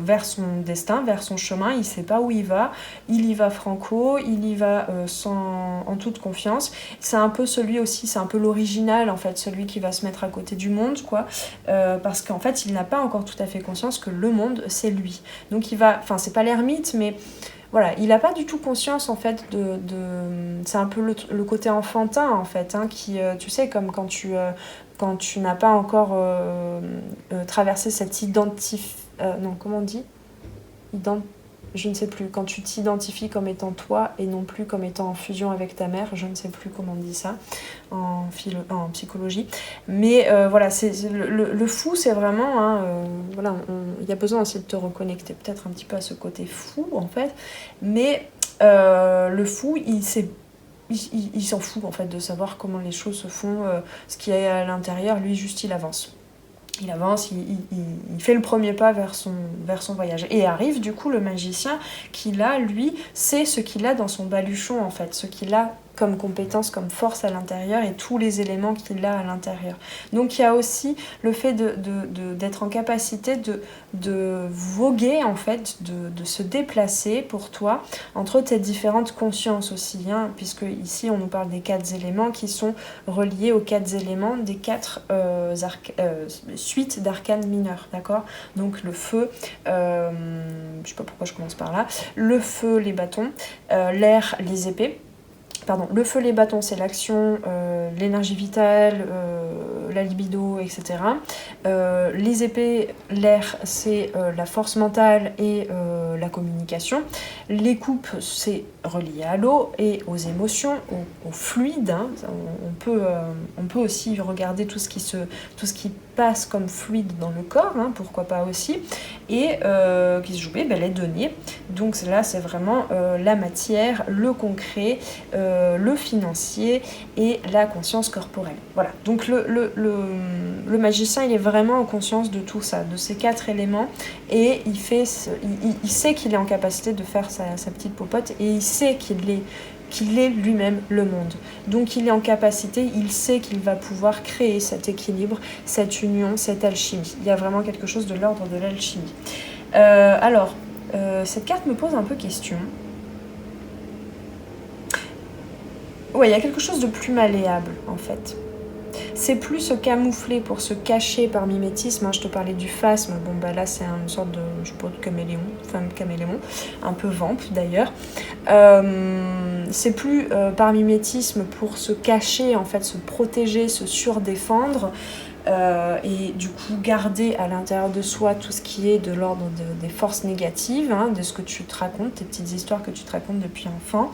vers son destin, vers son chemin. Il ne sait pas où il y va franco, il y va en toute confiance. C'est un peu celui aussi, c'est un peu l'original en fait, celui qui va se mettre à côté du monde, quoi, parce qu'en fait il n'a pas encore tout à fait conscience que le monde c'est lui. Donc c'est pas l'ermite, mais voilà, il n'a pas du tout conscience en fait c'est un peu le côté enfantin en fait, qui, tu sais, comme quand tu n'as pas encore traversé cette comment on dit ? je ne sais plus, quand tu t'identifies comme étant toi et non plus comme étant en fusion avec ta mère, je ne sais plus comment on dit ça en psychologie. Mais voilà, le fou, c'est vraiment, hein, voilà, il y a besoin aussi de te reconnecter peut-être un petit peu à ce côté fou en fait, mais le fou, il s'en fout en fait de savoir comment les choses se font, ce qui est à l'intérieur, lui juste il avance. Il avance, il fait le premier pas vers son voyage. Et arrive du coup le magicien qui là, lui, sait ce qu'il a dans son baluchon en fait, ce qu'il a comme compétence, comme force à l'intérieur et tous les éléments qu'il a à l'intérieur. Donc il y a aussi le fait d'être en capacité de voguer en fait, de se déplacer pour toi entre tes différentes consciences aussi, hein, puisque ici on nous parle des 4 éléments qui sont reliés aux 4 éléments des 4 suites d'arcanes mineurs, d'accord? Donc le feu, je sais pas pourquoi je commence par là, le feu, les bâtons, l'air, les épées. Pardon, le feu, les bâtons, c'est l'action, l'énergie vitale, la libido, etc. Les épées, l'air, c'est la force mentale et la communication. Les coupes, c'est relié à l'eau et aux émotions, au fluide. Hein. On peut aussi regarder tout ce qui passe comme fluide dans le corps, hein, pourquoi pas aussi, et qui se joue les données. Donc là, c'est vraiment la matière, le concret, le financier et la conscience corporelle. Voilà, donc le magicien, il est vraiment en conscience de tout ça, de ces 4 éléments, et il sait qu'il est en capacité de faire sa petite popote, et il sait qu'il est lui-même le monde. Donc il est en capacité, il sait qu'il va pouvoir créer cet équilibre, cette union, cette alchimie. Il y a vraiment quelque chose de l'ordre de l'alchimie. Alors, cette carte me pose un peu question. Ouais, il y a quelque chose de plus malléable, en fait. C'est plus se camoufler pour se cacher par mimétisme, hein, je te parlais du phasme, bon bah là c'est une sorte de, je sais pas, de caméléon, femme caméléon, un peu vampe d'ailleurs. C'est plus par mimétisme pour se cacher, en fait, se protéger, se surdéfendre, et du coup garder à l'intérieur de soi tout ce qui est de l'ordre des forces négatives, hein, de ce que tu te racontes, tes petites histoires que tu te racontes depuis enfant.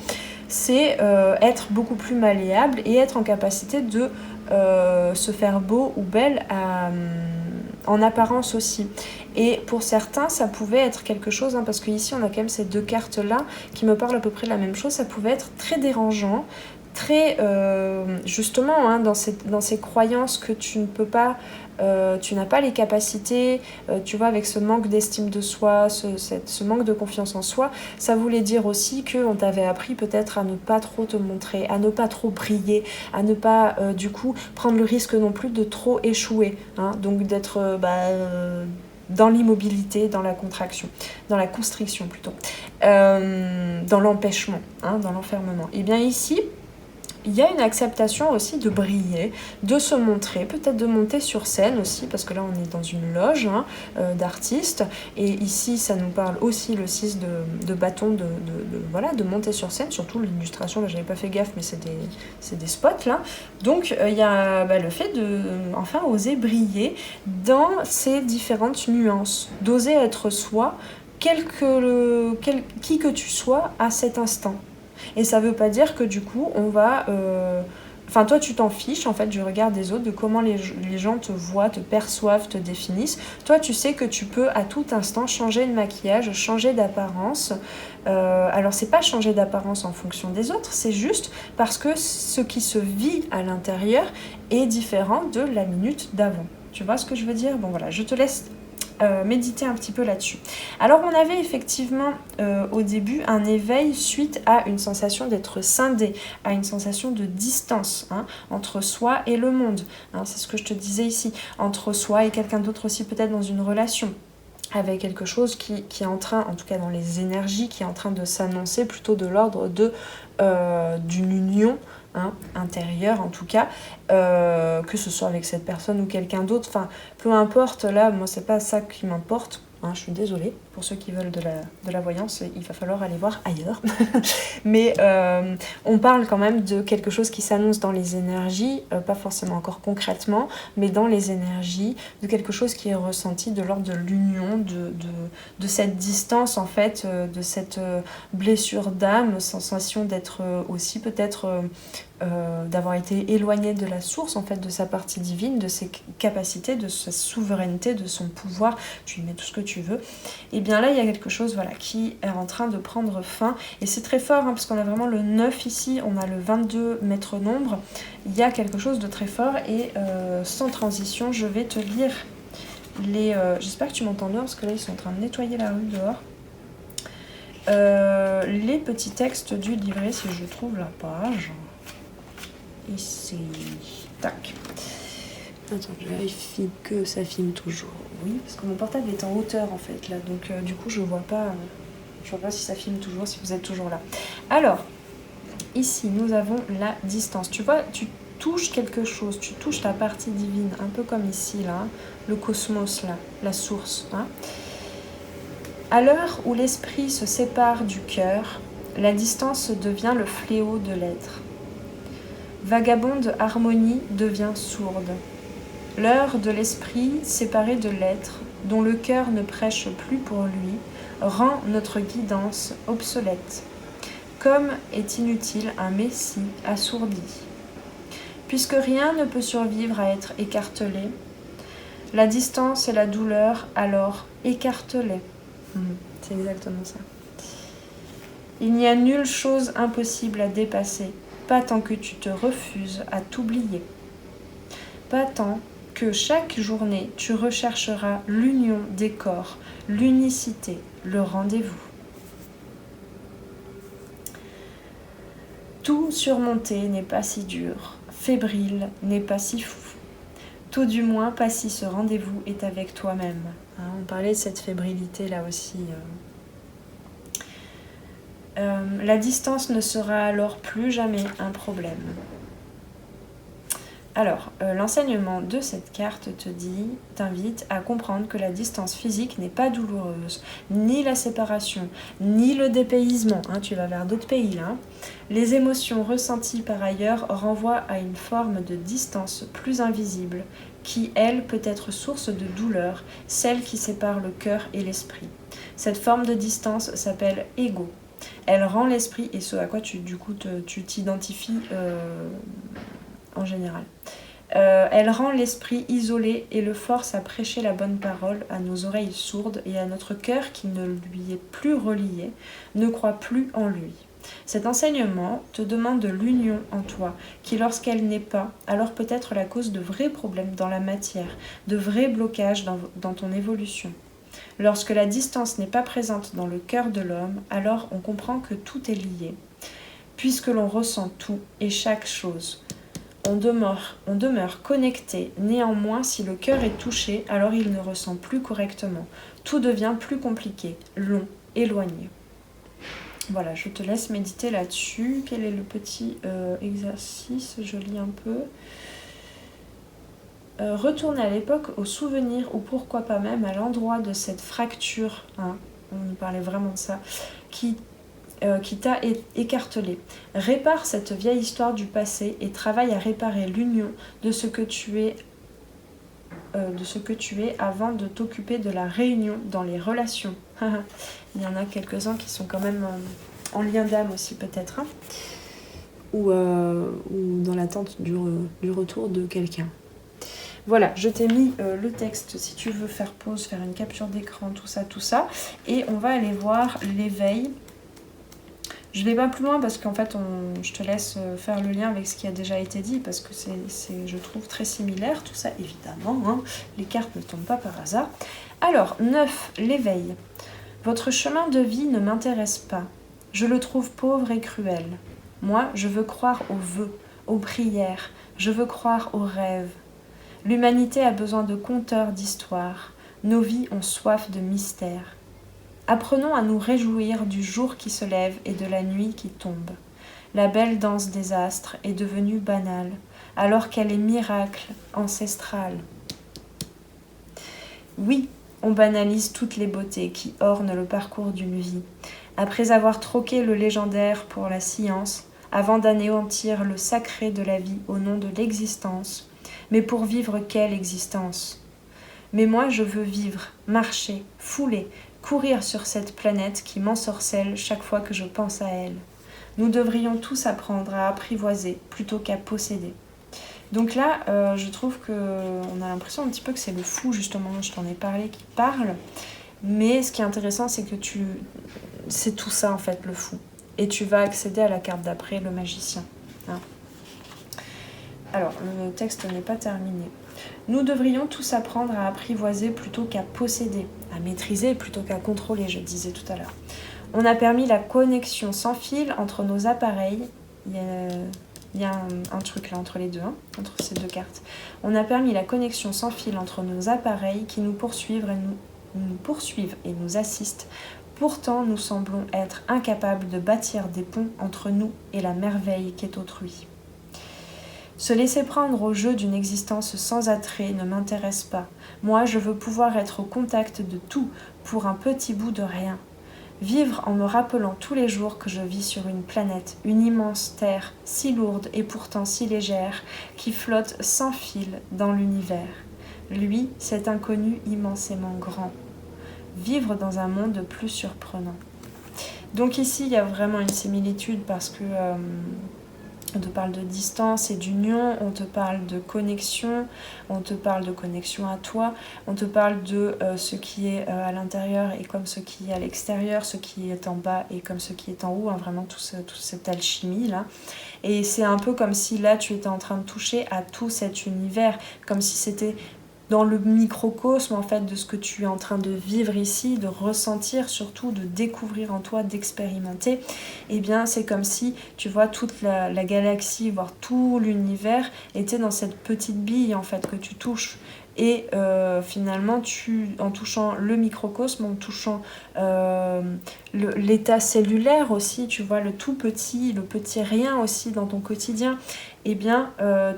C'est être beaucoup plus malléable et être en capacité de se faire beau ou belle en apparence aussi. Et pour certains, ça pouvait être quelque chose, hein, parce qu'ici on a quand même ces 2 cartes-là qui me parlent à peu près de la même chose, ça pouvait être très dérangeant, très justement, hein, dans ces croyances que tu ne peux pas, tu n'as pas les capacités, tu vois, avec ce manque d'estime de soi, ce manque de confiance en soi, ça voulait dire aussi qu'on t'avait appris peut-être à ne pas trop te montrer, à ne pas trop briller, à ne pas du coup prendre le risque non plus de trop échouer, hein, donc d'être dans l'immobilité, dans la contraction, dans la constriction plutôt, dans l'empêchement, hein, dans l'enfermement. Et bien ici, il y a une acceptation aussi de briller, de se montrer, peut-être de monter sur scène aussi, parce que là on est dans une loge, hein, d'artistes, et ici ça nous parle aussi le 6 de bâton, de monter sur scène, surtout l'illustration, là j'avais pas fait gaffe, mais c'est des spots là. Donc il y a le fait de enfin oser briller dans ces différentes nuances, d'oser être soi, qui que tu sois à cet instant. Et ça veut pas dire que du coup on va enfin toi tu t'en fiches en fait du regard des autres, de comment les gens te voient, te perçoivent, te définissent. Toi tu sais que tu peux à tout instant changer de maquillage, changer d'apparence. Alors c'est pas changer d'apparence en fonction des autres, c'est juste parce que ce qui se vit à l'intérieur est différent de la minute d'avant. Tu vois ce que je veux dire? Bon voilà, je te laisse méditer un petit peu là-dessus. Alors on avait effectivement au début un éveil suite à une sensation d'être scindé, à une sensation de distance, hein, entre soi et le monde, hein, c'est ce que je te disais ici, entre soi et quelqu'un d'autre aussi, peut-être dans une relation, avec quelque chose qui est en train, en tout cas dans les énergies, qui est en train de s'annoncer plutôt de l'ordre d'une union, hein, intérieure en tout cas, que ce soit avec cette personne ou quelqu'un d'autre, enfin peu importe, là moi c'est pas ça qui m'importe, hein, je suis désolée. pour ceux qui veulent de la voyance, il va falloir aller voir ailleurs. Mais on parle quand même de quelque chose qui s'annonce dans les énergies, pas forcément encore concrètement, mais dans les énergies, de quelque chose qui est ressenti de l'ordre de l'union, de cette distance en fait, de cette blessure d'âme, sensation d'être aussi peut-être d'avoir été éloigné de la source en fait, de sa partie divine, de ses capacités, de sa souveraineté, de son pouvoir, tu y mets tout ce que tu veux. Et bien là il y a quelque chose voilà, qui est en train de prendre fin, et c'est très fort parce qu'on a vraiment le 9 ici, on a le 22 maître nombre, il y a quelque chose de très fort, et sans transition je vais te lire les... j'espère que tu m'entends bien parce que là ils sont en train de nettoyer la rue dehors. Les petits textes du livret, si je trouve la page. Ici, tac. Attends, je vérifie que ça filme toujours. Oui, parce que mon portable est en hauteur en fait là, donc du coup je vois pas si ça filme toujours, si vous êtes toujours là. Alors, ici nous avons la distance. Tu vois, tu touches quelque chose, tu touches la partie divine, un peu comme ici là, le cosmos là, la source. Hein. À l'heure où l'esprit se sépare du cœur, la distance devient le fléau de l'être. Vagabonde harmonie devient sourde. L'heure de l'esprit séparé de l'être, dont le cœur ne prêche plus pour lui, rend notre guidance obsolète. Comme est inutile un messie assourdi. Puisque rien ne peut survivre à être écartelé, la distance et la douleur alors écartelées. C'est exactement ça. Il n'y a nulle chose impossible à dépasser, pas tant que tu te refuses à t'oublier. Pas tant que chaque journée tu rechercheras l'union des corps, l'unicité, le rendez-vous. Tout surmonter n'est pas si dur, fébrile n'est pas si fou. Tout du moins pas si ce rendez-vous est avec toi-même. Hein, on parlait de cette fébrilité là aussi. La distance ne sera alors plus jamais un problème. Alors, l'enseignement de cette carte t'invite à comprendre que la distance physique n'est pas douloureuse, ni la séparation, ni le dépaysement. Hein, tu vas vers d'autres pays là. Les émotions ressenties par ailleurs renvoient à une forme de distance plus invisible, qui, elle, peut être source de douleur, celle qui sépare le cœur et l'esprit. Cette forme de distance s'appelle ego. Elle rend l'esprit, et ce à quoi tu t'identifies en général. Elle rend l'esprit isolé et le force à prêcher la bonne parole à nos oreilles sourdes et à notre cœur qui ne lui est plus relié, ne croit plus en lui. Cet enseignement te demande de l'union en toi, qui lorsqu'elle n'est pas, alors peut être la cause de vrais problèmes dans la matière, de vrais blocages dans ton évolution. Lorsque la distance n'est pas présente dans le cœur de l'homme, alors on comprend que tout est lié, puisque l'on ressent tout et chaque chose. On demeure connecté, néanmoins si le cœur est touché, alors il ne ressent plus correctement. Tout devient plus compliqué, long, éloigné. Voilà, je te laisse méditer là-dessus. Quel est le petit exercice? Je lis un peu. Retourner à l'époque, au souvenir, ou pourquoi pas même à l'endroit de cette fracture, hein, on nous parlait vraiment de ça, qui t'a écartelé. Répare cette vieille histoire du passé et travaille à réparer l'union de ce que tu es avant de t'occuper de la réunion dans les relations. Il y en a quelques-uns qui sont quand même en lien d'âme aussi peut-être, hein, ou dans l'attente du retour de quelqu'un. Voilà, je t'ai mis le texte si tu veux faire pause, faire une capture d'écran, tout ça. Et on va aller voir l'éveil. Je ne vais pas plus loin parce qu'en fait, je te laisse faire le lien avec ce qui a déjà été dit parce que c'est je trouve, très similaire. Tout ça, évidemment, hein, les cartes ne tombent pas par hasard. Alors, 9, l'éveil. Votre chemin de vie ne m'intéresse pas. Je le trouve pauvre et cruel. Moi, je veux croire aux vœux, aux prières. Je veux croire aux rêves. L'humanité a besoin de conteurs d'histoires. Nos vies ont soif de mystère. Apprenons à nous réjouir du jour qui se lève et de la nuit qui tombe. La belle danse des astres est devenue banale, alors qu'elle est miracle, ancestrale. Oui, on banalise toutes les beautés qui ornent le parcours d'une vie. Après avoir troqué le légendaire pour la science, avant d'anéantir le sacré de la vie au nom de l'existence. Mais pour vivre, quelle existence? Mais moi, je veux vivre, marcher, fouler, courir sur cette planète qui m'ensorcelle chaque fois que je pense à elle. Nous devrions tous apprendre à apprivoiser plutôt qu'à posséder. Donc là, je trouve qu'on a l'impression un petit peu que c'est le fou, justement, je t'en ai parlé, qui parle. Mais ce qui est intéressant, c'est que c'est tout ça, en fait, le fou. Et tu vas accéder à la carte d'après, le magicien. Hein. Alors, le texte n'est pas terminé. Nous devrions tous apprendre à apprivoiser plutôt qu'à posséder, à maîtriser plutôt qu'à contrôler, je disais tout à l'heure. On a permis la connexion sans fil entre nos appareils. Il y a un truc là entre les deux, hein, entre ces deux cartes. On a permis la connexion sans fil entre nos appareils qui nous poursuivent et nous assistent. Pourtant, nous semblons être incapables de bâtir des ponts entre nous et la merveille qu'est autrui. Se laisser prendre au jeu d'une existence sans attrait ne m'intéresse pas. Moi, je veux pouvoir être au contact de tout pour un petit bout de rien. Vivre en me rappelant tous les jours que je vis sur une planète, une immense terre, si lourde et pourtant si légère, qui flotte sans fil dans l'univers. Lui, cet inconnu immensément grand. Vivre dans un monde plus surprenant. Donc ici, il y a vraiment une similitude parce que on te parle de distance et d'union, on te parle de connexion, on te parle de connexion à toi, on te parle de ce qui est à l'intérieur et comme ce qui est à l'extérieur, ce qui est en bas et comme ce qui est en haut, hein, vraiment toute cette alchimie là. Et c'est un peu comme si là tu étais en train de toucher à tout cet univers, comme si c'était dans le microcosme en fait de ce que tu es en train de vivre ici, de ressentir, surtout de découvrir en toi, d'expérimenter. Et bien c'est comme si tu vois toute la galaxie, voire tout l'univers était dans cette petite bille en fait que tu touches. Et finalement, en touchant le microcosme, en touchant l'état cellulaire aussi, tu vois, le tout petit, le petit rien aussi dans ton quotidien, eh bien,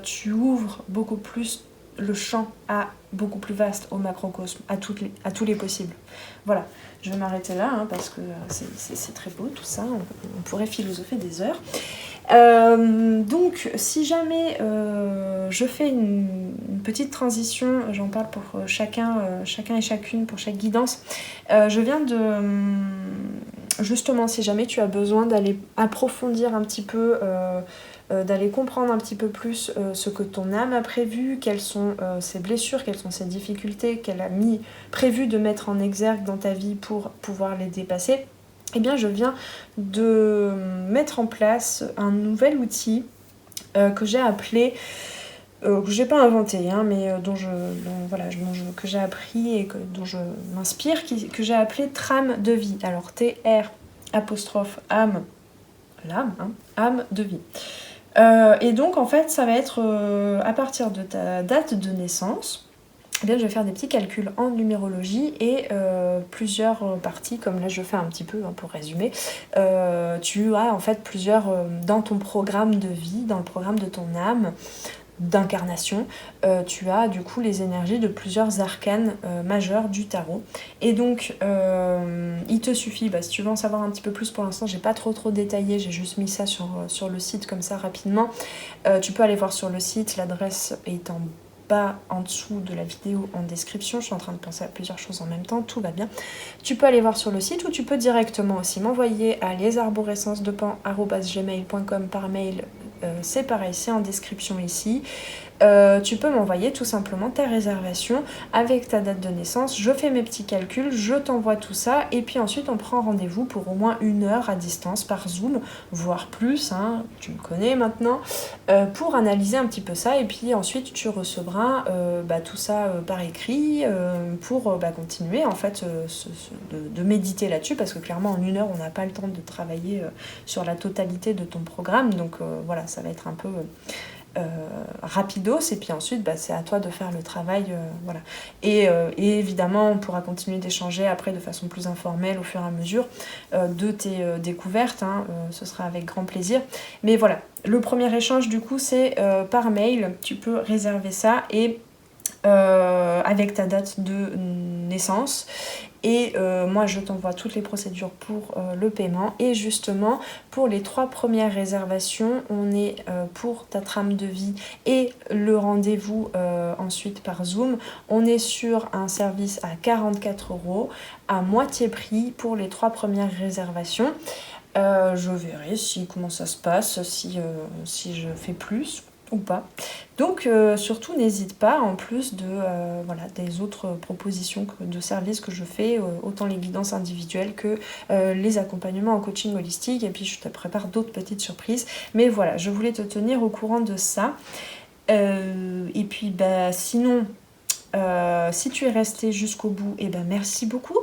tu ouvres beaucoup plus le champ à beaucoup plus vaste, au macrocosme, à tous les possibles. Voilà, je vais m'arrêter là, hein, parce que c'est très beau tout ça, on pourrait philosopher des heures. Donc, si jamais je fais une petite transition, j'en parle pour chacun et chacune, pour chaque guidance, je viens de... justement, si jamais tu as besoin d'aller approfondir un petit peu... d'aller comprendre un petit peu plus ce que ton âme a prévu, quelles sont ses blessures, quelles sont ses difficultés, qu'elle a prévu de mettre en exergue dans ta vie pour pouvoir les dépasser, eh bien je viens de mettre en place un nouvel outil que j'ai appelé, que j'ai pas inventé, hein, mais que j'ai appris et dont je m'inspire, que j'ai appelé trame de vie. Alors TR''âme, l'âme, hein, âme de vie. Et donc en fait ça va être à partir de ta date de naissance, eh bien, je vais faire des petits calculs en numérologie et plusieurs parties, comme là je fais un petit peu hein, pour résumer. Tu as en fait plusieurs dans ton programme de vie, dans le programme de ton âme d'incarnation, tu as du coup les énergies de plusieurs arcanes majeurs du tarot. Et donc il te suffit, si tu veux en savoir un petit peu plus, pour l'instant j'ai pas trop détaillé, j'ai juste mis ça sur le site comme ça rapidement. Tu peux aller voir sur le site, l'adresse est en bas en dessous de la vidéo en description. Je suis en train de penser à plusieurs choses en même temps, tout va bien. Tu peux aller voir sur le site ou tu peux directement aussi m'envoyer à lesarborescences@gmail.com par mail. C'est pareil, c'est en description ici. Tu peux m'envoyer tout simplement ta réservation avec ta date de naissance. Je fais mes petits calculs, je t'envoie tout ça et puis ensuite on prend rendez-vous pour au moins 1 heure à distance par Zoom, voire plus, hein, tu me connais maintenant, pour analyser un petit peu ça et puis ensuite tu recevras tout ça par écrit pour continuer en fait de méditer là-dessus, parce que clairement en 1 heure on n'a pas le temps de travailler sur la totalité de ton programme, donc voilà, ça va être un peu... rapidos, et puis ensuite c'est à toi de faire le travail, voilà. Et évidemment on pourra continuer d'échanger après de façon plus informelle au fur et à mesure de tes découvertes, hein, ce sera avec grand plaisir, mais voilà, le premier échange du coup c'est par mail, tu peux réserver ça et avec ta date de naissance. Et moi je t'envoie toutes les procédures pour le paiement. Et justement pour les 3 premières réservations, on est pour ta trame de vie et le rendez-vous ensuite par Zoom, on est sur un service à 44 € à moitié prix pour les 3 premières réservations. Je verrai comment ça se passe, si je fais plus ou pas. Donc surtout n'hésite pas, en plus des autres propositions de services que je fais, autant les guidances individuelles que les accompagnements en coaching holistique, et puis je te prépare d'autres petites surprises. Mais voilà, je voulais te tenir au courant de ça. Et puis sinon, si tu es resté jusqu'au bout, merci beaucoup.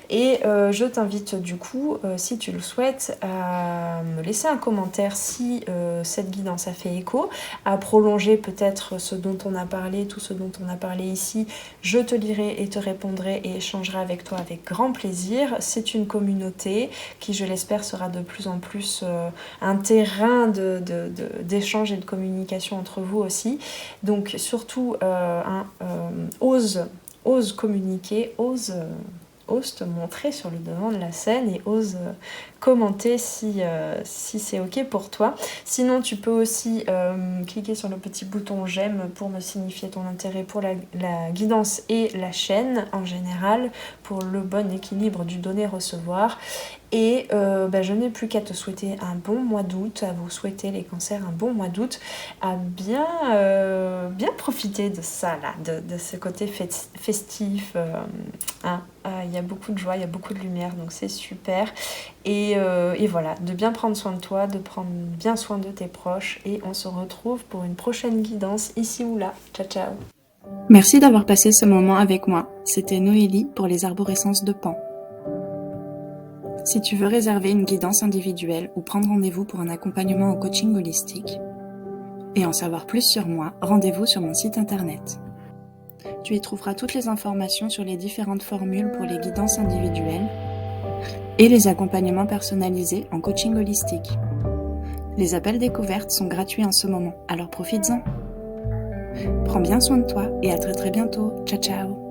Et je t'invite du coup, si tu le souhaites, à me laisser un commentaire si cette guidance a fait écho, à prolonger peut-être ce dont on a parlé, tout ce dont on a parlé ici. Je te lirai et te répondrai et échangerai avec toi avec grand plaisir. C'est une communauté qui, je l'espère, sera de plus en plus un terrain d'échange et de communication entre vous aussi. Donc surtout, ose communiquer, ose te montrer sur le devant de la scène et ose commenter si c'est ok pour toi. Sinon tu peux aussi cliquer sur le petit bouton j'aime pour me signifier ton intérêt pour la guidance et la chaîne en général, pour le bon équilibre du donner-recevoir. Et je n'ai plus qu'à te souhaiter un bon mois d'août, à vous souhaiter les cancers un bon mois d'août, à bien profiter de ça là, de ce côté festif. Il y a beaucoup de joie, il y a beaucoup de lumière, donc c'est super. Et voilà, de bien prendre soin de toi, de prendre bien soin de tes proches, et on se retrouve pour une prochaine guidance ici ou là. Ciao ciao. Merci d'avoir passé ce moment avec moi. C'était Noélie pour les arborescences de Pan. Si tu veux réserver une guidance individuelle ou prendre rendez-vous pour un accompagnement en coaching holistique et en savoir plus sur moi, rendez-vous sur mon site internet. Tu y trouveras toutes les informations sur les différentes formules pour les guidances individuelles et les accompagnements personnalisés en coaching holistique. Les appels découvertes sont gratuits en ce moment, alors profites-en. Prends bien soin de toi et à très très bientôt. Ciao ciao.